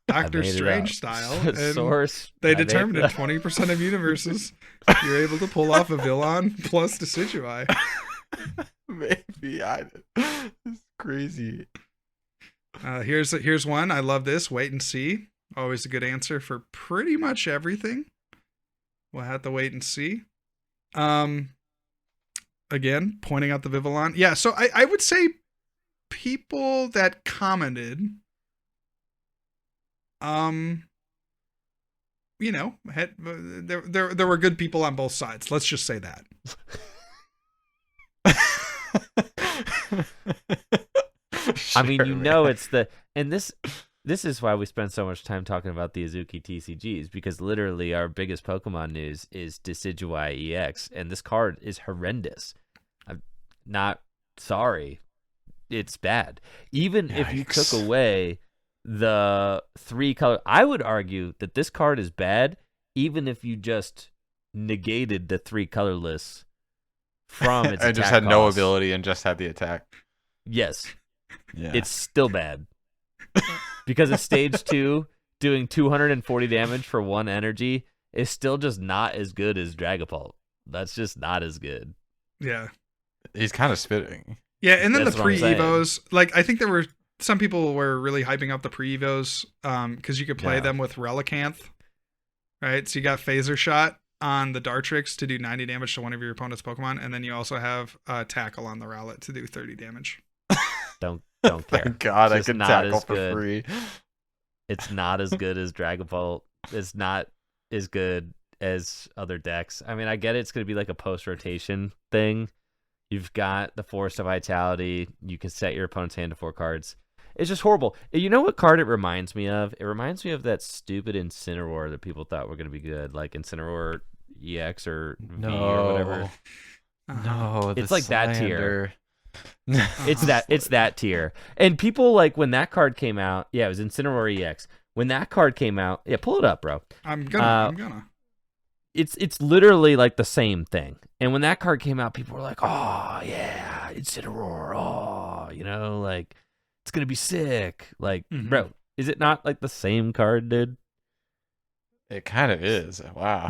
Speaker 3: Doctor Strange style, and
Speaker 2: Source.
Speaker 3: They determined in 20% of universes you're able to pull off a Vivillon plus Decidueye.
Speaker 1: Maybe it's crazy.
Speaker 3: Here's one. I love this. Wait and see. Always a good answer for pretty much everything. We'll have to wait and see. Again, pointing out the Vivillon. Yeah, so I would say people that commented, there were good people on both sides. Let's just say that.
Speaker 2: I mean, it's and this is why we spend so much time talking about the Azuki TCGs, because literally our biggest Pokemon news is Decidueye EX, and this card is horrendous. I'm not sorry. It's bad. Even if you took away the 3-color. I would argue that this card is bad, even if you just negated the 3 colorless from its
Speaker 1: I
Speaker 2: attack
Speaker 1: just had no
Speaker 2: cost.
Speaker 1: ability and just had the attack.
Speaker 2: Yes,
Speaker 1: Yeah.
Speaker 2: it's still bad because it's stage 2, doing 240 damage for 1 energy is still just not as good as Dragapult. That's just not as good.
Speaker 3: Yeah.
Speaker 1: He's kind of spitting.
Speaker 3: Yeah, and then
Speaker 2: That's
Speaker 3: the
Speaker 2: what I'm saying.
Speaker 3: pre-evos, like I think there were some people were really hyping up the pre-evos because you could play
Speaker 1: Yeah.
Speaker 3: them with Relicanth, right? So you got Phaser Shot on the Dartrix to do 90 damage to one of your opponent's Pokemon, and then you also have Tackle on the Rowlet to do 30 damage.
Speaker 2: Don't care.
Speaker 1: Thank God I
Speaker 2: Just
Speaker 1: could
Speaker 2: not
Speaker 1: tackle
Speaker 2: as
Speaker 1: for
Speaker 2: good.
Speaker 1: free.
Speaker 2: It's not as good as Dragapult. It's not as good as other decks. I mean, I get it's going to be like a post-rotation thing. You've got the Force of Vitality. You can set your opponent's hand to 4 cards. It's just horrible. You know what card it reminds me of? It reminds me of that stupid Incineroar that people thought were going to be good, like Incineroar EX or V or whatever.
Speaker 1: No,
Speaker 2: It's
Speaker 1: the
Speaker 2: like that tier.
Speaker 1: slander.
Speaker 2: It's that tier. And people like when that card came out, yeah, it was Incineroar EX. When that card came out, yeah, pull it up, bro.
Speaker 3: I'm gonna.
Speaker 2: It's literally like the same thing. And when that card came out, people were like, "Oh yeah, Incineroar, oh, like it's gonna be sick." Like, bro, is it not like the same card, dude?
Speaker 1: It kind of is. Wow.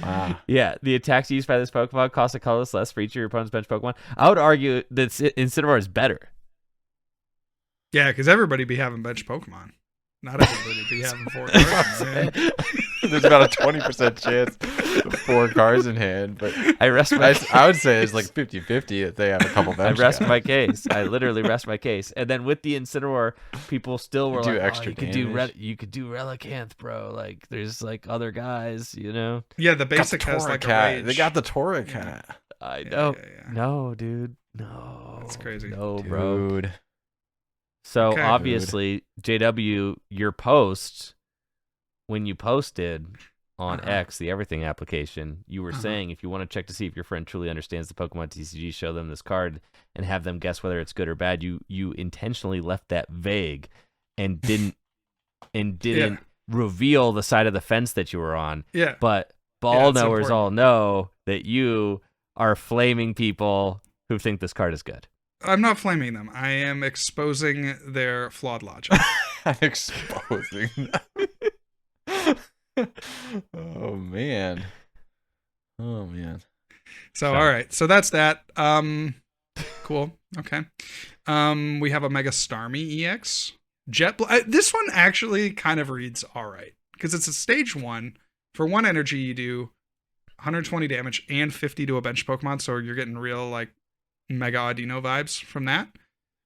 Speaker 1: Wow.
Speaker 2: Yeah, the attacks used by this Pokemon cost a colorless less for each of your opponent's bench Pokemon. I would argue that Incineroar is better.
Speaker 3: Yeah, because everybody be having bench Pokemon. Not everybody be having 4 cards. Man.
Speaker 1: There's about a 20% chance of 4 cards in hand, but
Speaker 2: I rest
Speaker 1: I would say it's like 50-50 if they have a couple
Speaker 2: I
Speaker 1: bench
Speaker 2: rest
Speaker 1: guys.
Speaker 2: my case. I literally rest my case. And then with the Incineroar, people still were
Speaker 1: You do
Speaker 2: like,
Speaker 1: extra
Speaker 2: you could do
Speaker 1: damage.
Speaker 2: you could do Relicanth, bro. Like there's like other guys.
Speaker 3: Yeah, the
Speaker 1: Got the
Speaker 3: basic has like a
Speaker 1: Torracat.
Speaker 3: rage.
Speaker 1: They got the Torracat.
Speaker 2: I
Speaker 3: Yeah,
Speaker 2: know.
Speaker 3: yeah.
Speaker 2: No, dude. No.
Speaker 3: That's crazy.
Speaker 2: No, bro.
Speaker 1: Dude.
Speaker 2: So
Speaker 3: Okay.
Speaker 2: obviously, JW, your post when you posted on X, the Everything application, you were saying if you want to check to see if your friend truly understands the Pokemon TCG, show them this card and have them guess whether it's good or bad. You intentionally left that vague and didn't reveal the side of the fence that you were on.
Speaker 3: Yeah.
Speaker 2: But ball
Speaker 3: it's
Speaker 2: knowers
Speaker 3: important.
Speaker 2: all know that you are flaming people who think this card is good.
Speaker 3: I'm not flaming them. I am exposing their flawed logic.
Speaker 1: I'm exposing them. Oh man.
Speaker 3: So all right. So that's that. Cool. Okay. We have a Mega Starmie EX. This one actually kind of reads all right because it's a stage 1. For 1 energy, you do 120 damage and 50 to a bench Pokemon. So you're getting real like Mega Audino vibes from that.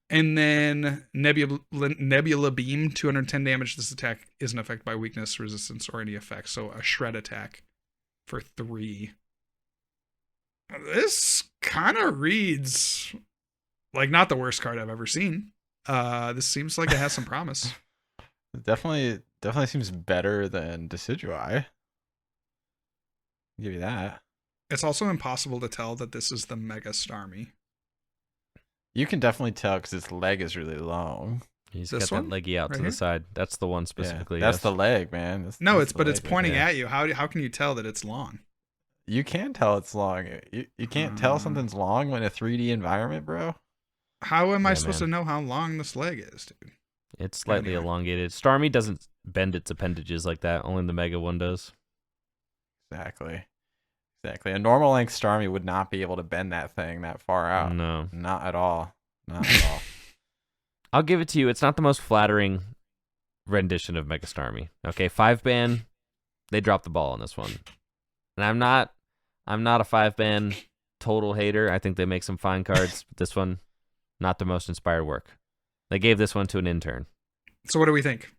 Speaker 3: And then Nebula Beam, 210 damage. This attack isn't affected by weakness, resistance, or any effect. So a shred attack for 3. This kind of reads like not the worst card I've ever seen. This seems like it has some promise.
Speaker 1: Definitely seems better than Decidueye. I'll give you that.
Speaker 3: It's also impossible to tell that this is the Mega Starmie.
Speaker 1: You can definitely tell because its leg is really long.
Speaker 2: He's
Speaker 3: This
Speaker 2: got
Speaker 3: one?
Speaker 2: that leggy out
Speaker 3: Right
Speaker 2: to
Speaker 3: here?
Speaker 2: the side. That's the one
Speaker 1: Yeah,
Speaker 2: specifically.
Speaker 1: that's
Speaker 2: yes.
Speaker 1: the leg, man.
Speaker 3: No,
Speaker 1: That's
Speaker 3: it's
Speaker 1: the leg
Speaker 3: it's
Speaker 1: right
Speaker 3: pointing
Speaker 1: there.
Speaker 3: at you. How can you tell that it's long?
Speaker 1: You can tell it's long. You can't tell something's long when a 3D environment, bro.
Speaker 3: How am I
Speaker 2: Yeah,
Speaker 3: supposed
Speaker 2: man.
Speaker 3: to know how long this leg is, dude?
Speaker 2: It's slightly
Speaker 3: Anyway.
Speaker 2: elongated. Starmie doesn't bend its appendages like that. Only the Mega one does.
Speaker 1: Exactly. A normal length Starmie would not be able to bend that thing that far out.
Speaker 2: No.
Speaker 1: Not at all. Not at all.
Speaker 2: I'll give it to you. It's not the most flattering rendition of Mega Starmie. Okay, 5-ban, they dropped the ball on this one. And I'm not a 5-ban total hater. I think they make some fine cards. But this one, not the most inspired work. They gave this one to an intern.
Speaker 3: So what do we think?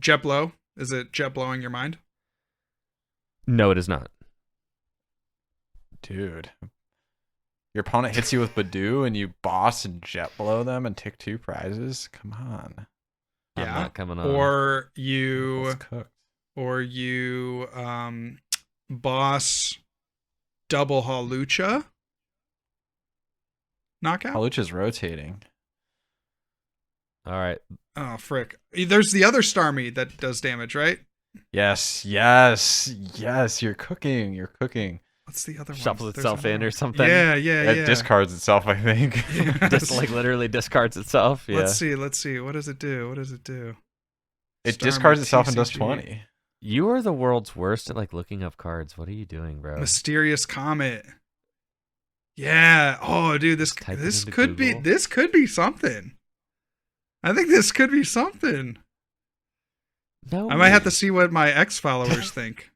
Speaker 3: Jet blow? Is it jet blowing your mind?
Speaker 2: No, it is not.
Speaker 1: Dude. Your opponent hits you with Badoo and you boss and jet blow them and take 2 prizes? Come on.
Speaker 2: I'm
Speaker 3: Yeah.
Speaker 2: not coming on.
Speaker 3: Or you
Speaker 1: It's cooked.
Speaker 3: boss double Halucha knockout.
Speaker 1: Halucha's rotating.
Speaker 2: All right.
Speaker 3: Oh, frick. There's the other Starmie that does damage, right?
Speaker 1: Yes. You're cooking.
Speaker 3: What's the other one?
Speaker 2: Shuffles itself in or something.
Speaker 3: Yeah.
Speaker 1: It discards itself, I think.
Speaker 3: Yes.
Speaker 2: Like literally discards itself. Yeah.
Speaker 3: Let's see. What does it do?
Speaker 1: It
Speaker 3: Starmie
Speaker 1: discards itself and does
Speaker 3: TCG.
Speaker 1: 20.
Speaker 2: You are the world's worst at like looking up cards. What are you doing, bro?
Speaker 3: Mysterious Comet. Yeah. Oh, dude, this
Speaker 2: Type it into
Speaker 3: could
Speaker 2: Google.
Speaker 3: be something. I think this could be something.
Speaker 2: No.
Speaker 3: I might have to see what my ex followers think.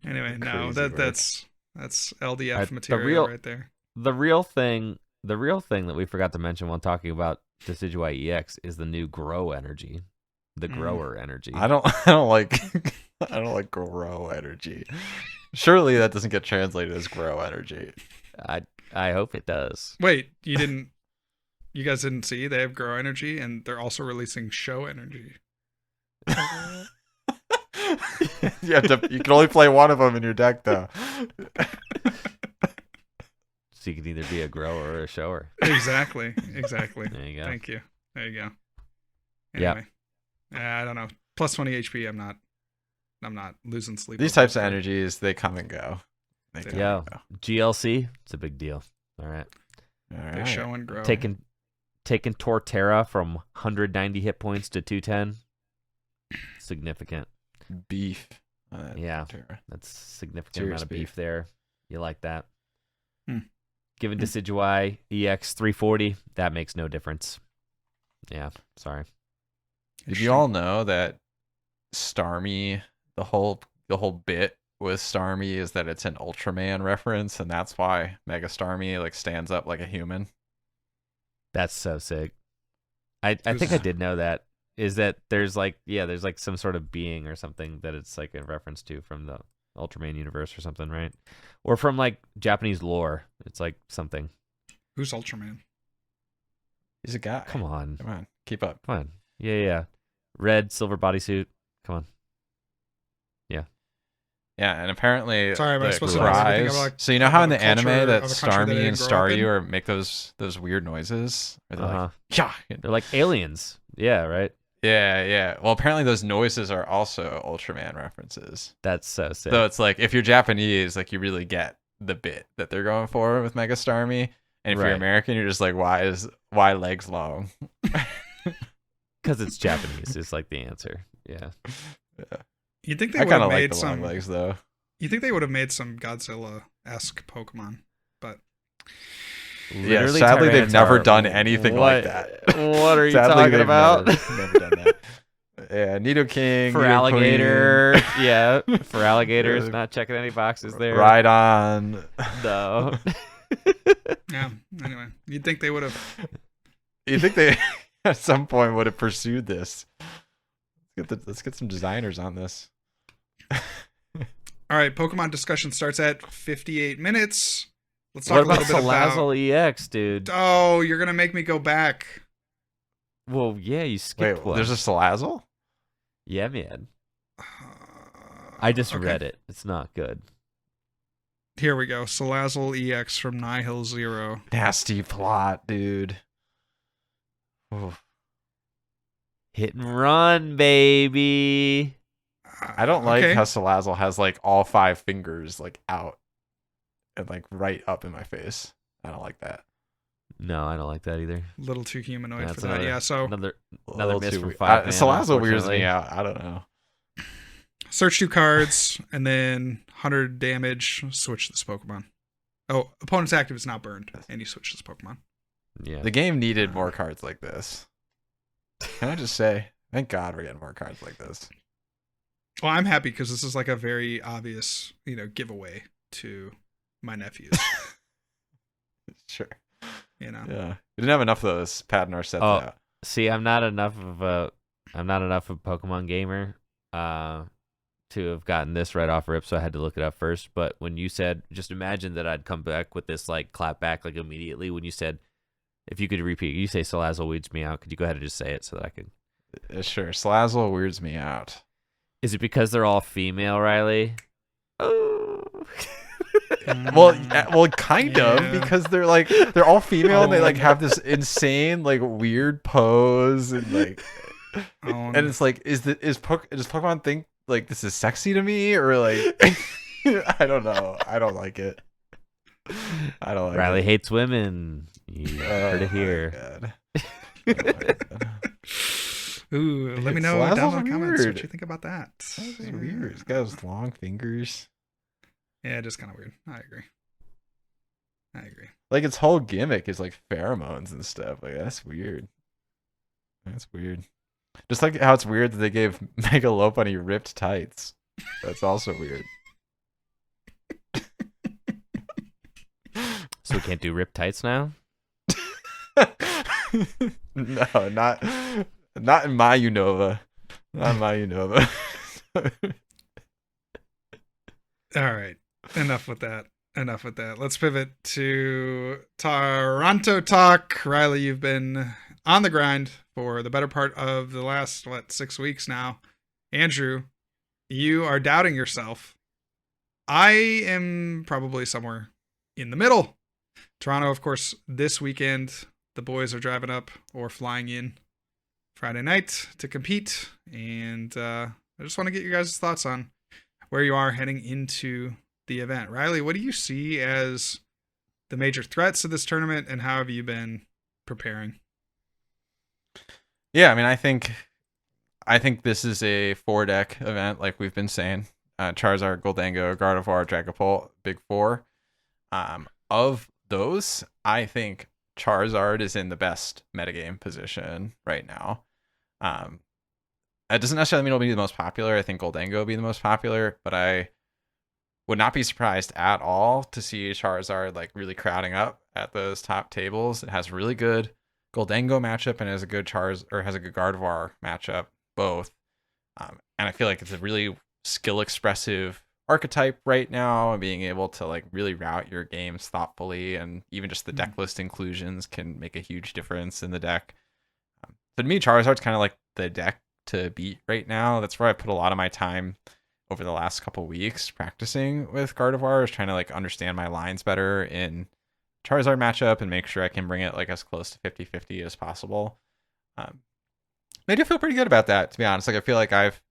Speaker 3: Anyway, no,
Speaker 1: Crazy
Speaker 3: that's LDF
Speaker 2: The
Speaker 3: material right there.
Speaker 2: The real thing that we forgot to mention while talking about Decidueye EX is the new grow energy, the grower energy.
Speaker 1: I don't like I don't like grow energy. Surely that doesn't get translated as grow energy.
Speaker 2: I hope it does.
Speaker 3: Wait, you guys didn't see? They have grow energy, and they're also releasing show energy.
Speaker 1: You can only play one of them in your deck though.
Speaker 2: So you can either be a grower or a shower.
Speaker 3: Exactly.
Speaker 2: There you go.
Speaker 3: Thank you. There you go.
Speaker 2: Yeah.
Speaker 3: Anyway, I don't know. Plus 20 HP. I'm not losing sleep.
Speaker 1: These
Speaker 3: over
Speaker 1: types of
Speaker 3: it.
Speaker 1: energies, they come and go.
Speaker 2: Yeah. GLC, it's a big deal. All right.
Speaker 1: All
Speaker 3: They
Speaker 1: right.
Speaker 3: show and grow.
Speaker 2: Taking Torterra from 190 hit points to 210. Significant.
Speaker 1: Beef.
Speaker 2: Yeah. That's significant
Speaker 1: Serious
Speaker 2: amount of beef
Speaker 1: beef.
Speaker 2: there. You like that.
Speaker 3: Hmm.
Speaker 2: Given Decidueye EX 340, that makes no difference. Yeah, sorry.
Speaker 1: Did you all know that Starmie, the whole bit with Starmie is that it's an Ultraman reference, and that's why Mega Starmie like stands up like a human?
Speaker 2: That's so sick. I think I did know that. Is that there's like some sort of being or something that it's like a reference to from the Ultraman universe or something, right? Or from like Japanese lore. It's like something.
Speaker 3: Who's Ultraman?
Speaker 1: He's a guy.
Speaker 2: Come on.
Speaker 1: Keep up.
Speaker 2: Come on. Yeah. Red, silver bodysuit. Come on.
Speaker 1: Yeah, and apparently
Speaker 3: Sorry, am I
Speaker 1: the
Speaker 3: supposed to know everything
Speaker 1: cries.
Speaker 3: about,
Speaker 1: So you know how in the
Speaker 3: culture
Speaker 1: anime that
Speaker 3: of a country that
Speaker 1: Starmie
Speaker 3: I
Speaker 1: and
Speaker 3: didn't grow up in?
Speaker 1: Staryu make those weird noises? Where they're
Speaker 2: Uh-huh.
Speaker 1: like, yeah.
Speaker 2: They're like aliens. Yeah, right?
Speaker 1: Yeah. Well, apparently those noises are also Ultraman references.
Speaker 2: That's so sick.
Speaker 1: So it's like if you're Japanese, like you really get the bit that they're going for with Mega Starmie, and if you're
Speaker 2: Right.
Speaker 1: American, you're just like, why legs long?
Speaker 2: Because it's Japanese is like the answer. Yeah.
Speaker 3: You'd think they
Speaker 1: I
Speaker 3: would
Speaker 1: kind
Speaker 3: have
Speaker 1: of like
Speaker 3: made
Speaker 1: the
Speaker 3: some.
Speaker 1: long legs though.
Speaker 3: You think they would have made some Godzilla-esque Pokemon, but
Speaker 1: Yeah,
Speaker 2: Literally
Speaker 1: sadly they've never
Speaker 2: Tyranitar.
Speaker 1: done anything like
Speaker 2: What-
Speaker 1: that.
Speaker 2: What are you
Speaker 1: Sadly,
Speaker 2: talking
Speaker 1: they've
Speaker 2: about?
Speaker 1: Never done that. Yeah, Nidoking,
Speaker 2: For
Speaker 1: Nidoqueen,
Speaker 2: alligator. Yeah. For alligators.
Speaker 1: Yeah.
Speaker 2: Not checking any boxes there.
Speaker 1: Ride on.
Speaker 2: No.
Speaker 3: yeah. Anyway, you'd think they would have.
Speaker 1: You think they at some point would have pursued this? Let's get some designers on this.
Speaker 3: All right, Pokemon discussion starts at 58 minutes. Let's talk
Speaker 2: What
Speaker 3: a
Speaker 2: about
Speaker 3: little bit about.
Speaker 2: Salazzle EX, dude?
Speaker 3: Oh, you're gonna make me go back.
Speaker 2: Well, yeah, you skipped
Speaker 1: Wait,
Speaker 2: one.
Speaker 1: there's a Salazzle?
Speaker 2: Yeah, man. I just
Speaker 3: Okay.
Speaker 2: read it. It's not good.
Speaker 3: Here we go. Salazzle EX from Nihil Zero.
Speaker 1: Nasty plot, dude. Oof.
Speaker 2: Hit and run, baby.
Speaker 1: I don't like
Speaker 3: Okay.
Speaker 1: how Salazzle has like all 5 fingers like out and like right up in my face. I don't like that.
Speaker 2: No, I don't like that either.
Speaker 3: A little too humanoid
Speaker 2: Yeah,
Speaker 3: for
Speaker 2: it's
Speaker 3: that.
Speaker 2: another-
Speaker 3: Yeah, so
Speaker 2: Another
Speaker 1: A little
Speaker 2: miss
Speaker 1: too
Speaker 2: from
Speaker 1: weird.
Speaker 2: 5 man,
Speaker 1: Salazzle weirds
Speaker 2: unfortunately.
Speaker 1: me out. I don't know.
Speaker 3: search 2 cards and then 100 damage. Switch this Pokemon. Oh, opponent's active is not burned, and you switch this Pokemon.
Speaker 2: Yeah.
Speaker 1: The game needed more cards like this. Can I just say, thank God we're getting more cards like this.
Speaker 3: Well, I'm happy because this is like a very obvious, giveaway to my nephews.
Speaker 1: Sure.
Speaker 3: Yeah.
Speaker 1: We didn't have enough of those padding our sets
Speaker 2: Oh.
Speaker 1: out.
Speaker 2: See, I'm not enough of a Pokemon gamer to have gotten this right off rip, so I had to look it up first. But when you said, just imagine that I'd come back with this like clap back like immediately when you said, if you could repeat, you say Salazzle weeds me out. Could you go ahead and just say it so that I could?
Speaker 1: Sure. Salazzle weirds me out.
Speaker 2: Is it because they're all female, Riley? Oh.
Speaker 1: Well, kind of,
Speaker 3: Yeah.
Speaker 1: because they're all female and they like have this insane like weird pose and like, and it's like, does Pokemon think like this is sexy to me or like, I don't know. I don't like it. I don't like
Speaker 2: Riley
Speaker 1: it.
Speaker 2: hates women. You heard it here.
Speaker 1: Oh my God.
Speaker 3: Ooh, let me know
Speaker 1: Salazzle's
Speaker 3: down in the comments
Speaker 1: weird.
Speaker 3: what you think about that.
Speaker 1: That's weird. He's got those long fingers.
Speaker 3: Yeah, just kind of weird. I agree.
Speaker 1: Like its whole gimmick is like pheromones and stuff. Like that's weird. That's weird. Just like how it's weird that they gave Mega Lopunny ripped tights. That's also weird.
Speaker 2: So we can't do rip tights now?
Speaker 1: No, not in my Unova. Not in my Unova.
Speaker 3: All right. Enough with that. Let's pivot to Toronto talk. Riley, you've been on the grind for the better part of the last 6 weeks now. Andrew, you are doubting yourself. I am probably somewhere in the middle. Toronto, of course, this weekend, the boys are driving up or flying in Friday night to compete. And I just want to get your guys' thoughts on where you are heading into the event. Riley, what do you see as the major threats of this tournament, and how have you been preparing?
Speaker 1: Yeah, I mean, I think this is a 4-deck event, like we've been saying. Charizard, Goldango, Gardevoir, Dragapult, Big Four. Of those, I think Charizard is in the best metagame position right now. It doesn't necessarily mean it'll be the most popular. I think Goldango will be the most popular, but I would not be surprised at all to see Charizard like really crowding up at those top tables. It has really good Goldango matchup and has a good has a good Gardevoir matchup, both. And I feel like it's a really skill expressive archetype right now, and being able to like really route your games thoughtfully, and even just the deck list inclusions can make a huge difference in the deck. So to me, Charizard's kind of like the deck to beat right now. That's where I put a lot of my time over the last couple weeks practicing with Gardevoir, is trying to like understand my lines better in Charizard matchup and make sure I can bring it like as close to 50-50 as possible. I do feel pretty good about that, to be honest. Like I feel like I've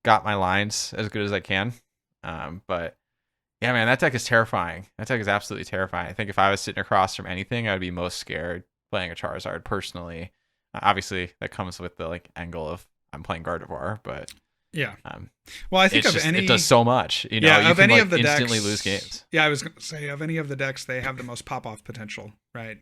Speaker 1: got my lines as good as I can. But yeah, man, that deck is terrifying. That deck is absolutely terrifying. I think if I was sitting across from anything, I would be most scared playing a Charizard personally. Obviously, that comes with the like angle of I'm playing Gardevoir, but
Speaker 3: yeah. Well, I think
Speaker 1: it does so much. You know,
Speaker 3: yeah,
Speaker 1: you
Speaker 3: of
Speaker 1: can
Speaker 3: any
Speaker 1: like
Speaker 3: of the
Speaker 1: instantly
Speaker 3: decks,
Speaker 1: lose games.
Speaker 3: Yeah, I was going to say, of any of the decks, they have the most pop-off potential, right?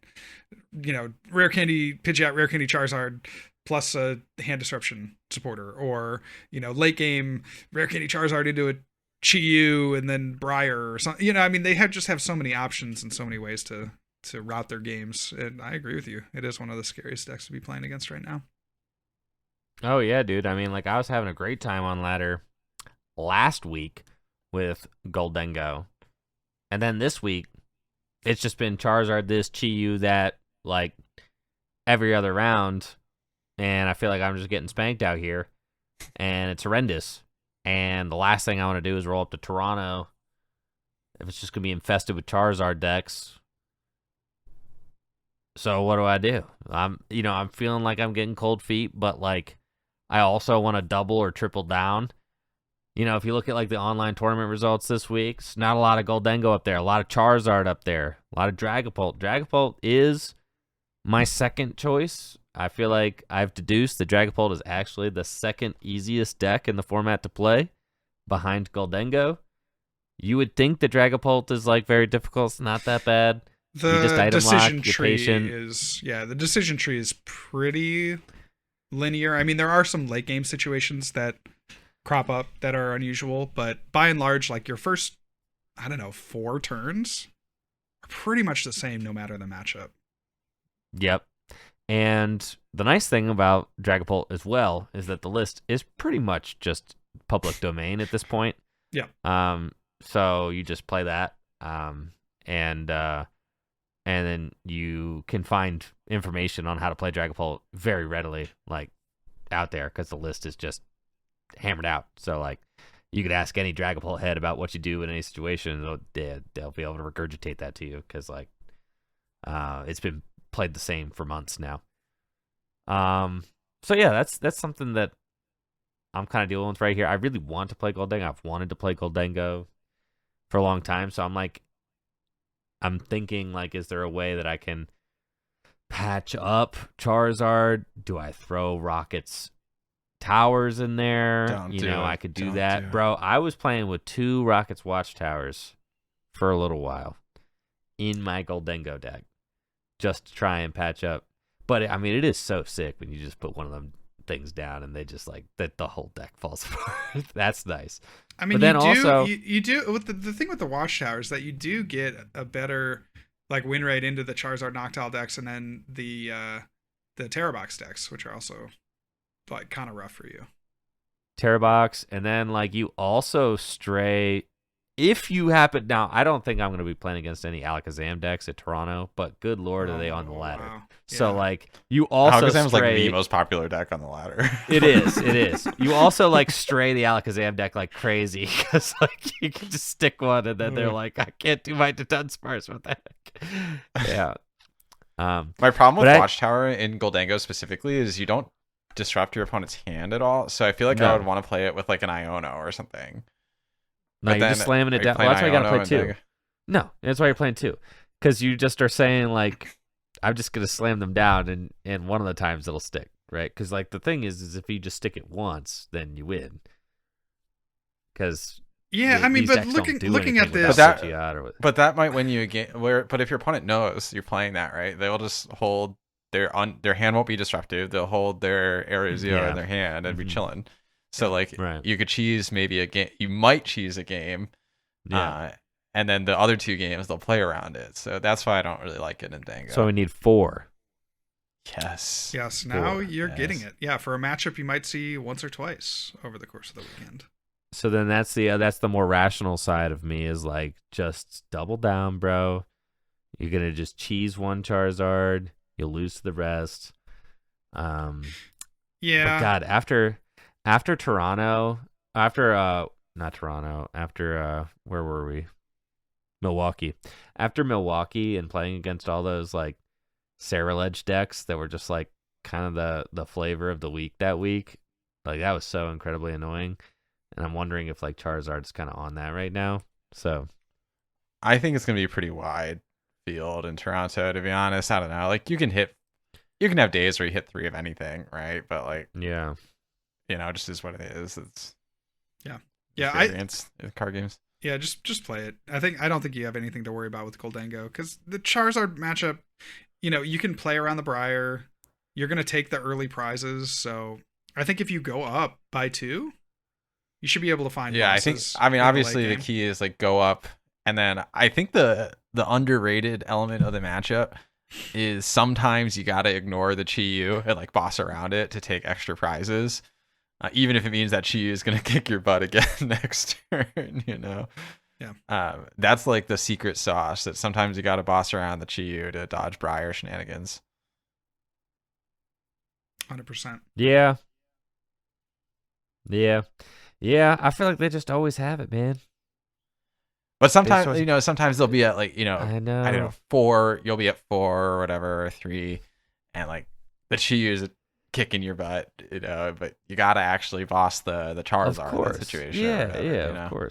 Speaker 3: You know, Rare Candy, Pidgeot, Rare Candy Charizard, plus a Hand Disruption supporter, or, you know, late game, Rare Candy Charizard into a Chi-Yu and then Briar or something. You know, I mean, they just have so many options and so many ways to route their games. And I agree with you. It is one of the scariest decks to be playing against right now.
Speaker 2: Oh, yeah, dude. I mean, like, I was having a great time on ladder last week with Goldango. And then this week, it's just been Charizard this, Chi-Yu that, like, every other round. And I feel like I'm just getting spanked out here. And it's horrendous. And the last thing I want to do is roll up to Toronto if it's just going to be infested with Charizard decks. So what do? I'm feeling like I'm getting cold feet, but, like, I also want to double or triple down. You know, if you look at like the online tournament results this week, it's not a lot of Goldango up there, a lot of Charizard up there, a lot of Dragapult. Dragapult is my second choice. I feel like I've deduced that Dragapult is actually the second easiest deck in the format to play behind Goldango. You would think that Dragapult is like very difficult. It's not that bad.
Speaker 3: The decision tree is pretty linear. I mean, there are some late game situations that crop up that are unusual, but by and large, like your first, 4 turns are pretty much the same no matter the matchup.
Speaker 2: Yep. And the nice thing about Dragapult as well is that the list is pretty much just public domain at this point.
Speaker 3: Yeah.
Speaker 2: So you just play that, and then you can find information on how to play Dragapult very readily, like out there, because the list is just hammered out. So like, you could ask any Dragapult head about what you do in any situation, and they'll be able to regurgitate that to you because like it's been played the same for months now. So yeah, that's something that I'm kind of dealing with right here. I really want to play Goldengo. I've wanted to play Goldengo for a long time, so I'm thinking like, is there a way that I can patch up Charizard? Do I throw Rocket's Towers in there? I could do that. Bro, I was playing with 2 Rocket's Watchtowers for a little while in my Goldengo deck just to try and patch up. But I mean, it is so sick when you just put one of them things down and they just like that the whole deck falls apart. That's nice.
Speaker 3: I mean,
Speaker 2: but then
Speaker 3: you do with the thing with the Watchtower is that you do get a better like win rate into the Charizard Noctowl decks, and then the Terrabox decks, which are also like kind of rough for you.
Speaker 2: Terrabox, and then like you also stray if you happen. Now, I don't think I'm going to be playing against any Alakazam decks at Toronto, but good lord, are they on the ladder?
Speaker 3: Wow.
Speaker 2: So
Speaker 3: Yeah.
Speaker 2: like you also
Speaker 1: Alakazam is like
Speaker 2: stray.
Speaker 1: the most popular deck on the ladder.
Speaker 2: It is. You also like stray the Alakazam deck like crazy because like you can just stick one and then they're like, I can't do my Dunsparce with that. Yeah.
Speaker 1: My problem with
Speaker 2: But
Speaker 1: Watchtower in Goldango specifically is you don't disrupt your opponent's hand at all. So I feel like I
Speaker 2: No.
Speaker 1: would want to play it with like an Iono or something.
Speaker 2: No,
Speaker 1: But
Speaker 2: you're just
Speaker 1: then,
Speaker 2: slamming it
Speaker 1: are you
Speaker 2: down. Well,
Speaker 1: playing
Speaker 2: that's why you gotta
Speaker 1: Iono
Speaker 2: play
Speaker 1: and
Speaker 2: 2.
Speaker 1: Dang-
Speaker 2: No, that's why you're playing 2. Because you just are saying like, I'm just gonna slam them down, and one of the times it'll stick, right? Because like the thing is if you just stick it once, then you win. Because
Speaker 3: Yeah, I mean, but looking at this,
Speaker 1: But that might win you a game. But if your opponent knows you're playing that, right, they'll just hold their hand won't be disruptive. They'll hold their Erasio in their hand and be chilling. So like you could cheese maybe a game. You might cheese a game.
Speaker 2: Yeah.
Speaker 1: And then the other 2 games they'll play around it. So that's why I don't really like it in Dango.
Speaker 2: So we need 4.
Speaker 1: Yes.
Speaker 3: Yes, now you're getting it. Yeah, for a matchup you might see once or twice over the course of the weekend.
Speaker 2: So then that's the more rational side of me is like just double down, bro. You're gonna just cheese one Charizard, you'll lose to the rest.
Speaker 3: Yeah.
Speaker 2: But God, after Toronto, after not Toronto, after where were we? Milwaukee. After Milwaukee and playing against all those like Saraledge decks that were just like kind of the flavor of the week that week, like that was so incredibly annoying. And I'm wondering if like Charizard's kind of on that right now. So
Speaker 1: I think it's gonna be a pretty wide field in Toronto, to be honest. I don't know. Like you can have days where you hit 3 of anything, right? But like
Speaker 2: yeah,
Speaker 1: it just is what it is. It's
Speaker 3: experience
Speaker 1: in card games.
Speaker 3: Yeah, just play it. I don't think you have anything to worry about with Goldango because the Charizard matchup, you can play around the Briar. You're gonna take the early prizes, so I think if you go up by 2, you should be able to find.
Speaker 1: Yeah, I mean, obviously the key is like go up, and then I think the underrated element of the matchup is sometimes you gotta ignore the Chi-Yu and like boss around it to take extra prizes. Even if it means that Chi-Yu is going to kick your butt again next turn,
Speaker 3: Yeah.
Speaker 1: That's like the secret sauce that sometimes you got to boss around the Chi-Yu to dodge Briar shenanigans.
Speaker 3: 100%.
Speaker 2: Yeah. I feel like they just always have it, man.
Speaker 1: But sometimes, sometimes they'll be at like,
Speaker 2: I
Speaker 1: don't know, 4, you'll be at 4 or whatever, or 3, and like the Chi-Yu is kicking your butt, but you gotta actually boss the Charizard in that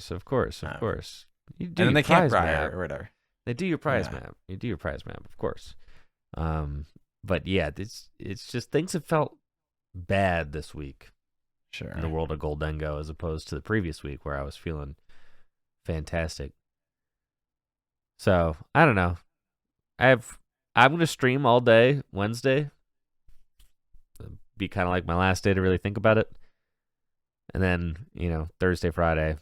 Speaker 1: situation.
Speaker 2: Of course.
Speaker 1: And then they can't Briar or whatever.
Speaker 2: They do your prize map. You do your prize map, of course. But yeah, it's just things have felt bad this week.
Speaker 1: Sure.
Speaker 2: In the world of Goldengo, as opposed to the previous week where I was feeling fantastic. So I don't know. I'm gonna stream all day Wednesday. Be kind of like my last day to really think about it, and then Thursday, Friday,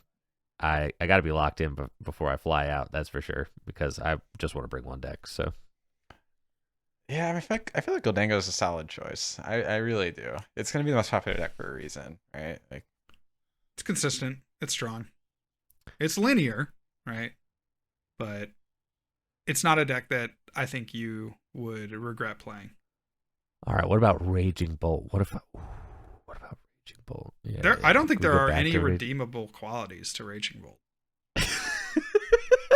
Speaker 2: I got to be locked in before I fly out. That's for sure, because I just want to bring one deck. So
Speaker 1: yeah, I feel like Goldango is a solid choice. I really do. It's gonna be the most popular deck for a reason, right? Like
Speaker 3: it's consistent. It's strong. It's linear, right? But it's not a deck that I think you would regret playing.
Speaker 2: All right, what about Raging Bolt? What about Raging Bolt? Yeah.
Speaker 3: I don't think
Speaker 2: We
Speaker 3: there
Speaker 2: go
Speaker 3: are
Speaker 2: back
Speaker 3: any
Speaker 2: to
Speaker 3: redeemable qualities to Raging Bolt.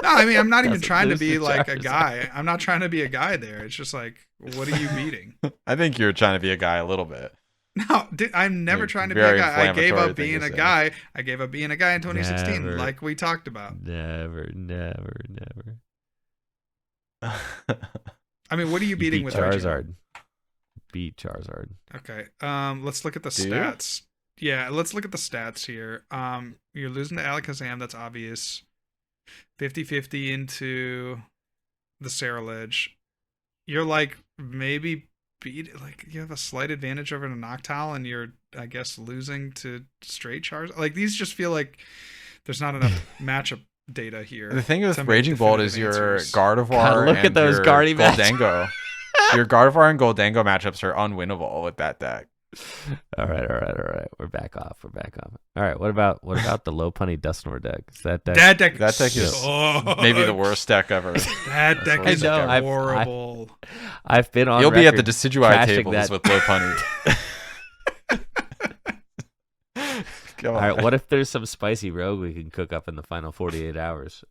Speaker 3: No, I mean, I'm not even
Speaker 2: Doesn't
Speaker 3: trying to
Speaker 2: lose
Speaker 3: be
Speaker 2: to
Speaker 3: like a
Speaker 2: Charizard.
Speaker 3: guy. I'm not trying to be a guy there. It's just like, what are you beating?
Speaker 1: I think you're trying to be a guy a little bit.
Speaker 3: No, dude, I'm never
Speaker 1: You're
Speaker 3: trying to be a
Speaker 1: very
Speaker 3: guy. I gave
Speaker 1: inflammatory
Speaker 3: up
Speaker 1: thing
Speaker 3: being
Speaker 1: to
Speaker 3: a
Speaker 1: say.
Speaker 3: guy. I gave up being a guy in 2016,
Speaker 2: Never.
Speaker 3: like we talked about.
Speaker 2: Never.
Speaker 3: I mean, what are you
Speaker 2: You
Speaker 3: beating
Speaker 2: beat
Speaker 3: with Raging Bolt?
Speaker 2: Charizard. Beat Charizard.
Speaker 3: Okay. Let's look at the
Speaker 1: Do you?
Speaker 3: stats. Yeah, let's look at the stats here. You're losing to Alakazam, that's obvious. 50-50 into the Ceruledge. You're like maybe you have a slight advantage over the Noctowl, and you're, I guess, losing to straight Charizard. Like, these just feel like there's not enough matchup data here.
Speaker 1: The thing with
Speaker 3: to make
Speaker 1: Raging Bolt is
Speaker 3: definitive
Speaker 1: your
Speaker 3: answers.
Speaker 1: Gardevoir
Speaker 2: God, look at
Speaker 1: and
Speaker 2: those
Speaker 1: your
Speaker 2: Guardy matchups.
Speaker 1: Goldango. Your Gardevoir and Goldango matchups are unwinnable with that deck.
Speaker 2: All right. We're back off. All right. What about the Lopunny Dusknoir deck? Is that deck?
Speaker 3: That deck
Speaker 1: That deck is maybe the worst deck ever.
Speaker 3: That deck is
Speaker 2: I know,
Speaker 3: horrible.
Speaker 2: I've been on.
Speaker 1: You'll be at the
Speaker 2: record
Speaker 1: Decidueye
Speaker 2: trashing
Speaker 1: tables
Speaker 2: that.
Speaker 1: with Lopunny. Come
Speaker 2: All
Speaker 1: on.
Speaker 2: right. What if there's some spicy rogue we can cook up in the final 48 hours?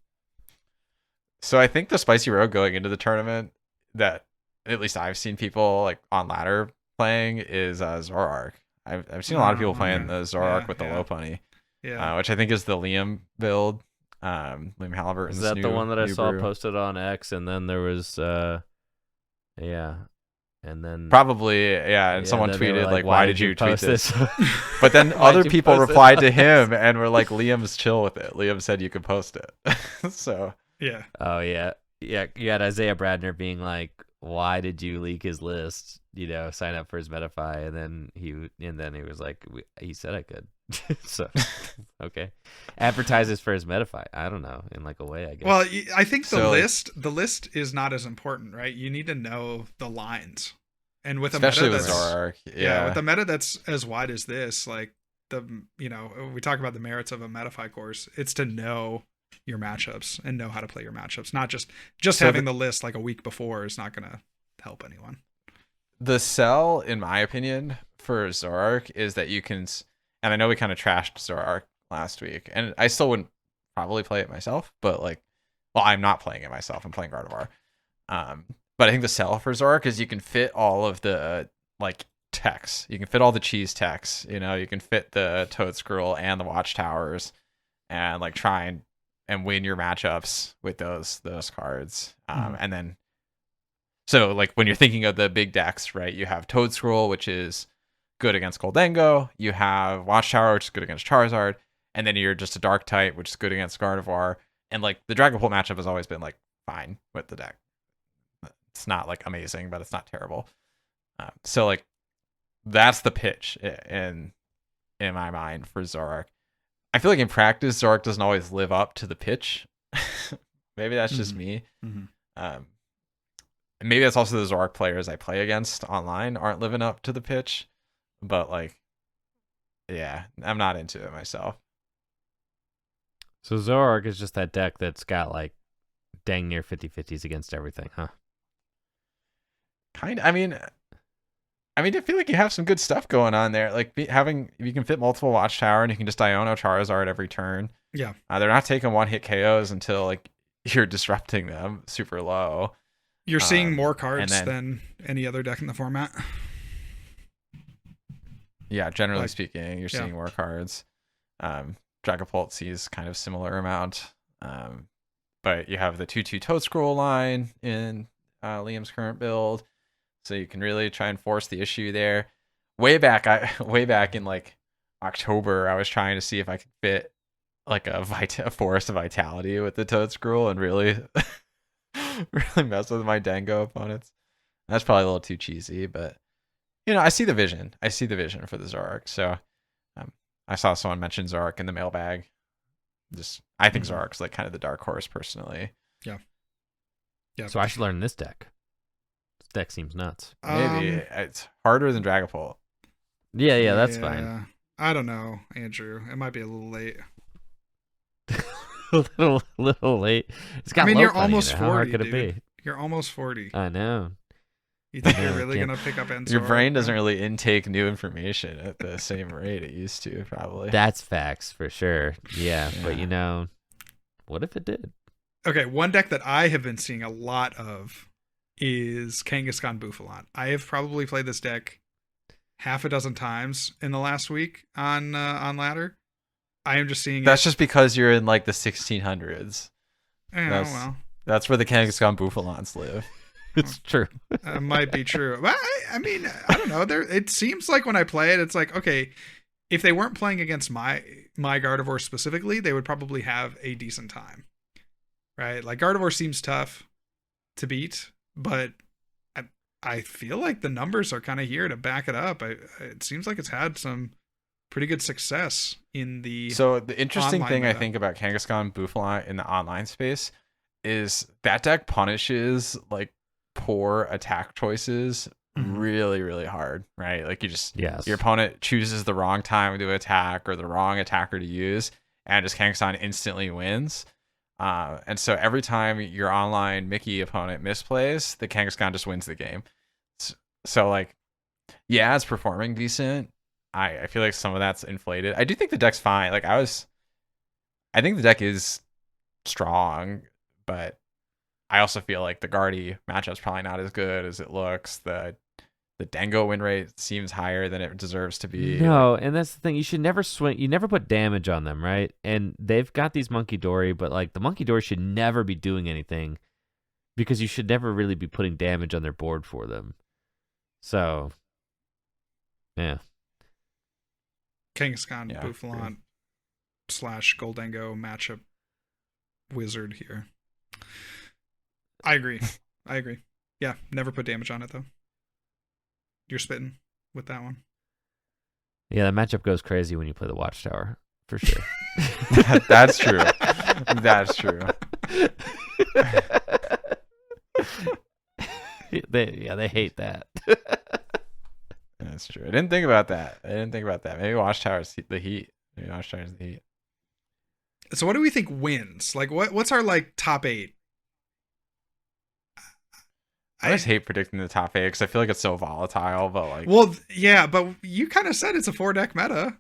Speaker 1: So I think the spicy rogue going into the tournament that at least I've seen people like on ladder playing is Zoroark. I've seen a lot of people playing the Zoroark with the Lopunny, which I think is the Liam build. Liam Halbert.
Speaker 2: Is that the one that I saw posted on X? And then there was, and then
Speaker 1: probably, and someone
Speaker 2: then they were
Speaker 1: tweeted like, "Why did you tweet
Speaker 2: post
Speaker 1: this?" But then
Speaker 2: Why'd
Speaker 1: other
Speaker 2: you
Speaker 1: people
Speaker 2: post
Speaker 1: replied
Speaker 2: this?
Speaker 1: to him and were like, "Liam's chill with it. Liam said you could post it." So
Speaker 3: Yeah.
Speaker 2: Oh yeah. You had Isaiah Bradner being like, "Why did you leak his list? Sign up for his Metafy." And then he was like, "He said I could." So okay, advertises for his Metafy. I don't know, in like a way, I guess.
Speaker 3: Well, I think the
Speaker 1: So,
Speaker 3: list is not as important, right? You need to know the lines, and with
Speaker 1: especially
Speaker 3: a meta
Speaker 1: with
Speaker 3: that's
Speaker 1: Zoroark,
Speaker 3: with a meta that's as wide as this, like we talk about the merits of a Metafy course. It's to know your matchups and know how to play your matchups, not just
Speaker 1: So
Speaker 3: having the list like a week before is not going to help anyone.
Speaker 1: The sell, in my opinion, for Zoroark is that you can, and I know we kind of trashed Zoroark last week, and I still wouldn't probably play it myself, but I'm not playing it myself. I'm playing Gardevoir. But I think the sell for Zoroark is you can fit all of the techs. You can fit all the cheese techs. You can fit the Toadscruel and the Watchtowers, and try and win your matchups with those cards. And then, so when you're thinking of the big decks, right? You have Toadscruel, which is good against Goldango. You have Watchtower, which is good against Charizard, and then you're just a Dark type, which is good against Gardevoir. And the Dragapult matchup has always been fine with the deck. It's not amazing, but it's not terrible. So that's the pitch in my mind for Zoroark. I feel like in practice, Zoroark doesn't always live up to the pitch. Maybe that's just me. Maybe that's also the Zoroark players I play against online aren't living up to the pitch. But I'm not into it myself.
Speaker 2: So Zoroark is just that deck that's got dang near 50-50s against everything, huh?
Speaker 1: Kind of. I mean, I feel like you have some good stuff going on there. You can fit multiple Watchtower, and you can just Iono Charizard every turn.
Speaker 3: Yeah.
Speaker 1: They're not taking one-hit KOs until you're disrupting them super low.
Speaker 3: You're seeing more cards
Speaker 1: then,
Speaker 3: than any other deck in the format.
Speaker 1: Yeah, generally speaking, you're seeing more cards. Dragapult sees kind of similar amount. But you have the 2/2 Toadscruel line in Liam's current build. So you can really try and force the issue there. Way back in October, I was trying to see if I could fit a Forest of Vitality with the Toadscruel and really really mess with my Dango opponents. That's probably a little too cheesy, but I see the vision. I see the vision for the Zoroark. So I saw someone mention Zoroark in the mailbag. I think Zoroark's kind of the dark horse personally.
Speaker 3: Yeah.
Speaker 2: So I should learn this deck. This deck seems nuts.
Speaker 1: Maybe it's harder than Dragapult.
Speaker 2: Yeah, that's fine.
Speaker 3: I don't know, Andrew. It might be a little late.
Speaker 2: little late. It's got
Speaker 3: you're
Speaker 2: Lopunny
Speaker 3: almost
Speaker 2: in it.
Speaker 3: 40.
Speaker 2: How hard could it
Speaker 3: dude.
Speaker 2: be?
Speaker 3: You're almost 40.
Speaker 2: I know.
Speaker 3: You think they're
Speaker 2: Yeah,
Speaker 3: really
Speaker 2: can't-
Speaker 3: gonna pick up Enzor?
Speaker 1: Your brain doesn't really intake new information at the same rate it used to, probably.
Speaker 2: That's facts for sure. Yeah, but
Speaker 1: Yeah.
Speaker 2: what if it did?
Speaker 3: Okay, one deck that I have been seeing a lot of is Kangaskhan Buffalon. I have probably played this deck half a dozen times in the last week on ladder. I am just seeing
Speaker 1: That's just because you're in like the 1600s.
Speaker 3: well,
Speaker 1: That's where the Kangaskhan Buffalons live.
Speaker 2: It's true.
Speaker 3: that might be true. But I mean, I don't know. It seems like when I play it, it's like, okay, if they weren't playing against my Gardevoir specifically, they would probably have a decent time, right? Like Gardevoir seems tough to beat, but I feel like the numbers are kind of here to back it up. It seems like it's had some pretty good success in the.
Speaker 1: So the interesting
Speaker 3: online
Speaker 1: thing I
Speaker 3: meta.
Speaker 1: think about Kangaskhan Buffalon in the online space is that deck punishes like poor attack choices
Speaker 3: Mhm.
Speaker 1: really, really hard, right? Like
Speaker 2: Yes.
Speaker 1: your opponent chooses the wrong time to attack or the wrong attacker to use, and just Kangaskhan instantly wins. And so every time your online Mickey opponent misplays, the Kangaskhan just wins the game. So like, yeah, it's performing decent. I feel like some of that's inflated. I do think the deck's fine. Like I think the deck is strong, but I also feel like the Guardy matchup's probably not as good as it looks. The Dango win rate seems higher than it deserves to be.
Speaker 2: No, and that's the thing. You should never swing. You never put damage on them, right? And they've got these Monkey Dory, but like the Monkey Dory should never be doing anything because you should never really be putting damage on their board for them. So, yeah.
Speaker 3: Kangaskhan
Speaker 1: Yeah,
Speaker 3: Buffalon / Goldango matchup wizard here. I agree. Yeah, never put damage on it though. You're spitting with that one.
Speaker 2: Yeah, that matchup goes crazy when you play the Watchtower, for sure.
Speaker 1: That's true. That's true.
Speaker 2: They hate that.
Speaker 1: That's true. I didn't think about that. Maybe Watchtower's the heat. Maybe Watchtower's the heat.
Speaker 3: So what do we think wins? Like what's our like top 8?
Speaker 1: I just hate predicting the top 8 because I feel like it's so volatile. But like,
Speaker 3: Well, yeah, but you kind of said it's a 4-deck meta.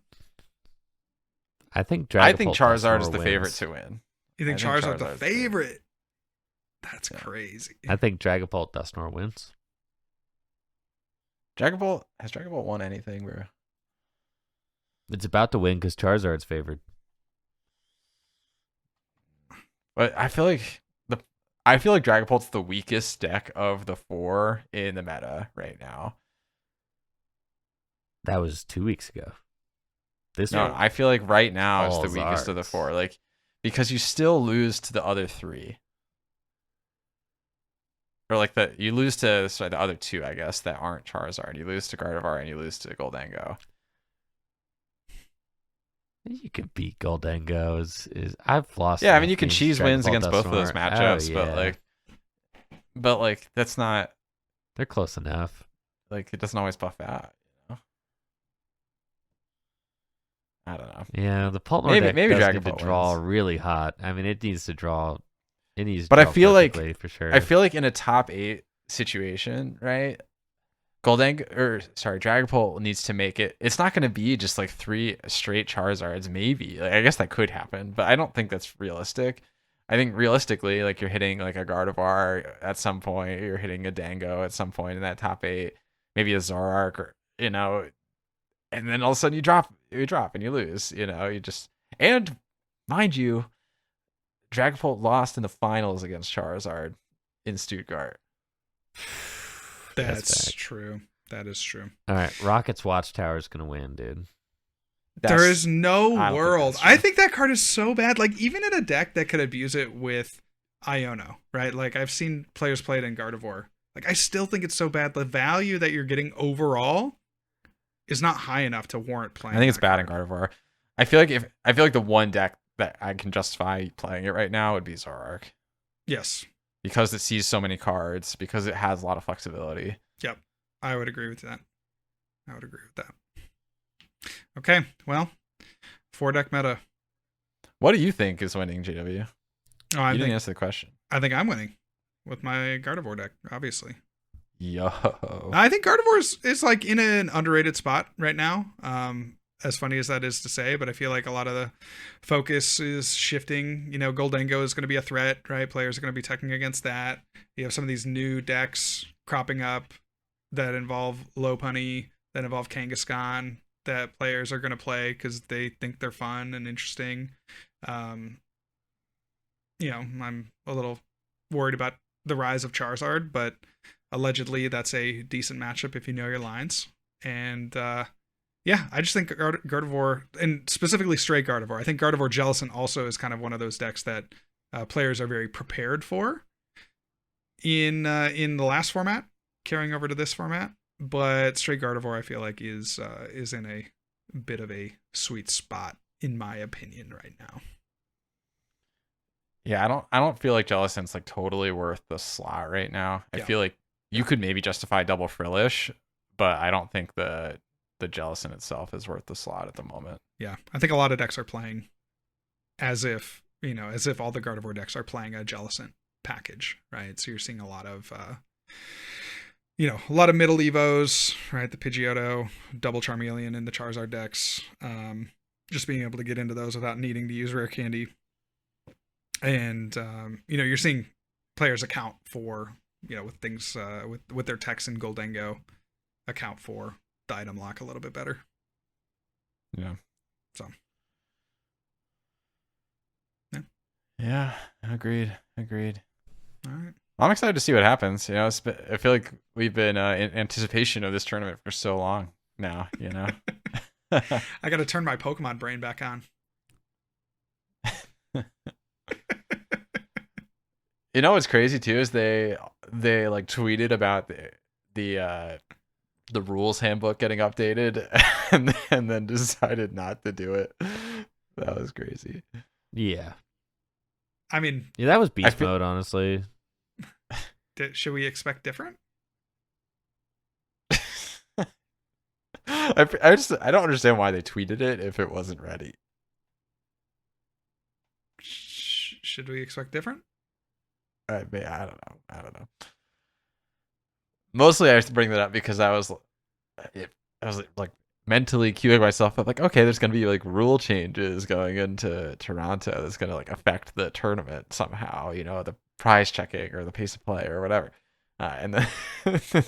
Speaker 2: I think
Speaker 1: Charizard is
Speaker 2: Dusknoir
Speaker 1: the
Speaker 2: wins.
Speaker 1: favorite to win.
Speaker 3: You think
Speaker 1: I think
Speaker 3: Charizard's the
Speaker 1: Charizard's
Speaker 3: favorite? That's
Speaker 1: Yeah.
Speaker 3: crazy.
Speaker 2: I think Dragapult Dusknoir wins.
Speaker 1: Has Dragapult won anything, bro?
Speaker 2: It's about to win because Charizard's favored.
Speaker 1: But I feel like Dragapult's the weakest deck of the 4 in the meta right now.
Speaker 2: That was 2 weeks ago.
Speaker 1: No, I feel like right now it's
Speaker 2: All
Speaker 1: the weakest of the
Speaker 2: Zards.
Speaker 1: 4. Like, because you still lose to the other 3. Or like you lose to the other 2, I guess, that aren't Charizard. You lose to Gardevoir and you lose to Goldango.
Speaker 2: You could beat Goldango. I've lost.
Speaker 1: Yeah, I
Speaker 2: enough
Speaker 1: mean you can
Speaker 2: games
Speaker 1: cheese
Speaker 2: to
Speaker 1: wins
Speaker 2: Dragapult
Speaker 1: against both of those
Speaker 2: Dusknoir.
Speaker 1: matchups,
Speaker 2: Oh, yeah.
Speaker 1: but like that's not
Speaker 2: They're close enough.
Speaker 1: like it doesn't always buff out, you know? I don't know.
Speaker 2: Yeah, the Pultmore
Speaker 1: Maybe-
Speaker 2: deck
Speaker 1: maybe
Speaker 2: does need to
Speaker 1: Dragapult
Speaker 2: draw
Speaker 1: wins.
Speaker 2: really hot. I mean, it needs to draw. It needs to
Speaker 1: But I
Speaker 2: draw
Speaker 1: feel like-
Speaker 2: perfectly, for sure.
Speaker 1: I feel like in a top 8 situation, right? Dragapult needs to make it. It's not going to be just like 3 straight Charizards, maybe. Like, I guess that could happen, but I don't think that's realistic. I think realistically, like you're hitting like a Gardevoir at some point, you're hitting a Dango at some point in that top 8, maybe a Zoroark, or and then all of a sudden you drop and you lose. And mind you, Dragapult lost in the finals against Charizard in Stuttgart.
Speaker 3: That's
Speaker 2: fact.
Speaker 3: true. That is true.
Speaker 2: All right, Rocket's Watchtower is gonna win, dude.
Speaker 3: There is
Speaker 1: I
Speaker 3: no
Speaker 1: don't think
Speaker 3: world.
Speaker 1: that's
Speaker 3: I
Speaker 1: true.
Speaker 3: think that card is so bad. Like even in a deck that could abuse it with Iono, right? Like I've seen players play it in Gardevoir. Like I still think it's so bad. The value that you're getting overall is not high enough to warrant playing.
Speaker 1: I think it's
Speaker 3: that
Speaker 1: bad in
Speaker 3: card.
Speaker 1: Gardevoir. I feel like the one deck that I can justify playing it right now would be Zoroark,
Speaker 3: Yes.
Speaker 1: because it sees so many cards, because it has a lot of flexibility.
Speaker 3: Yep. I would agree with that. Okay. Well, 4-deck meta.
Speaker 1: What do you think is winning, JW?
Speaker 3: Oh, I
Speaker 1: You didn't
Speaker 3: think
Speaker 1: answer the question.
Speaker 3: I'm winning with my Gardevoir deck, obviously.
Speaker 1: Yo.
Speaker 3: I think Gardevoir is like in an underrated spot right now. As funny as that is to say, but I feel like a lot of the focus is shifting. You know, Goldango is going to be a threat, right? Players are going to be teching against that. You have some of these new decks cropping up that involve Lopunny, that involve Kangaskhan, that players are going to play because they think they're fun and interesting. You know, I'm a little worried about the rise of Charizard, but allegedly that's a decent matchup if you know your lines. And yeah, I just think Gardevoir, and specifically Stray Gardevoir, I think Gardevoir Jellicent also is kind of one of those decks that players are very prepared for in the last format, carrying over to this format. But Stray Gardevoir, I feel like, is in a bit of a sweet spot, in my opinion, right now.
Speaker 1: Yeah, I don't feel like Jellicent's like totally worth the slot right now. I feel like you could maybe justify double Frillish, but I don't think the Jellicent itself is worth the slot at the moment.
Speaker 3: Yeah, I think a lot of decks are playing as if all the Gardevoir decks are playing a Jellicent package, right? So you're seeing a lot of middle Evos, right? The Pidgeotto, double Charmeleon in the Charizard decks. Just being able to get into those without needing to use rare candy. And you're seeing players account for, with things with their techs in Goldango, account for the item lock a little bit better.
Speaker 1: Yeah.
Speaker 3: So.
Speaker 1: Yeah. Agreed.
Speaker 3: All right.
Speaker 1: I'm excited to see what happens. I feel like we've been in anticipation of this tournament for so long now.
Speaker 3: I got to turn my Pokemon brain back on.
Speaker 1: What's crazy too is they like tweeted about the rules handbook getting updated and then decided not to do it. That was crazy.
Speaker 2: Yeah.
Speaker 3: I mean,
Speaker 2: yeah, that was beast mode, honestly.
Speaker 3: Should we expect different?
Speaker 1: I don't understand why they tweeted it if it wasn't ready.
Speaker 3: Should we expect different?
Speaker 1: I don't know. Mostly I used to bring that up because I was like mentally queuing myself up, like, okay, there's gonna be like rule changes going into Toronto that's gonna like affect the tournament somehow, the prize checking or the pace of play or whatever, and then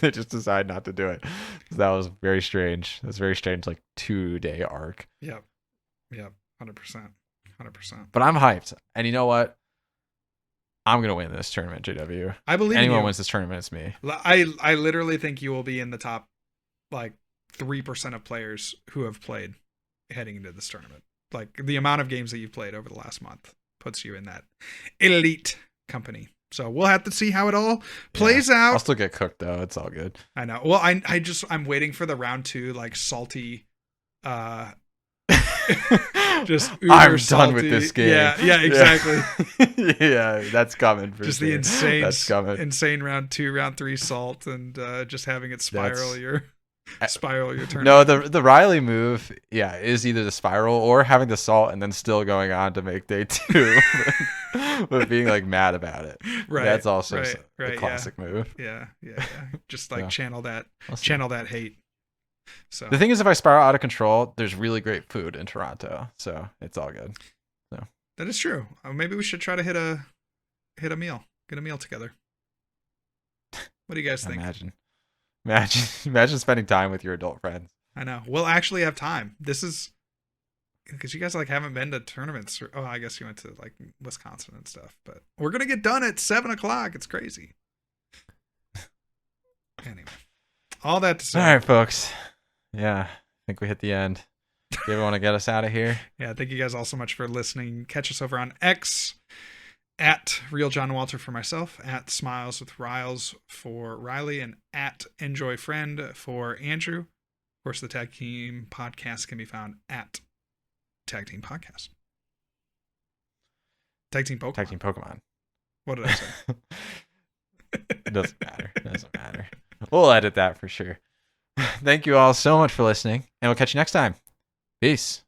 Speaker 1: they just decide not to do it. So that was very strange. It was a very strange, like 2-day arc.
Speaker 3: Yep, 100%.
Speaker 1: But I'm hyped, and you know what? I'm gonna win this tournament, JW.
Speaker 3: I believe
Speaker 1: anyone wins this tournament, it's me.
Speaker 3: I literally think you will be in the top, like 3% of players who have played heading into this tournament. Like the amount of games that you've played over the last month puts you in that elite company. So we'll have to see how it all plays out.
Speaker 1: I'll still get cooked though. It's all good.
Speaker 3: I know. Well, I'm waiting for the round 2, like salty. Just
Speaker 1: I'm
Speaker 3: salty.
Speaker 1: done with this game.
Speaker 3: Yeah, exactly.
Speaker 1: Yeah, that's coming for
Speaker 3: just
Speaker 1: sure.
Speaker 3: the insane,
Speaker 1: that's coming.
Speaker 3: insane round 2, round 3 salt, and just having it spiral your turn.
Speaker 1: No, the Riley move, is either the spiral or having the salt and then still going on to make day 2, but being like mad about it.
Speaker 3: Right.
Speaker 1: That's also
Speaker 3: a
Speaker 1: classic move.
Speaker 3: Yeah. Just like channel that hate. So
Speaker 1: the thing is, if I spiral out of control, there's really great food in Toronto, so it's all good. So
Speaker 3: that is true. Maybe we should try to hit a meal, get a meal together. What do you guys think?
Speaker 1: Imagine spending time with your adult friends.
Speaker 3: I know. We'll actually have time. This is because you guys like haven't been to tournaments. I guess you went to like Wisconsin and stuff, but we're gonna get done at 7:00. It's crazy. Anyway, all that to say.
Speaker 1: All right, folks. Yeah, I think we hit the end. Do you ever want to get us out of here?
Speaker 3: Yeah, thank you guys all so much for listening. Catch us over on X at Real John Walter for myself, at Smiles with Riles for Riley, and at Enjoy Friend for Andrew. Of course, the Tag Team Podcast can be found at Tag Team Podcast. Tag Team Pokemon.
Speaker 1: Tag Team Pokemon.
Speaker 3: What did I say?
Speaker 1: It doesn't matter. We'll edit that for sure. Thank you all so much for listening, and we'll catch you next time. Peace.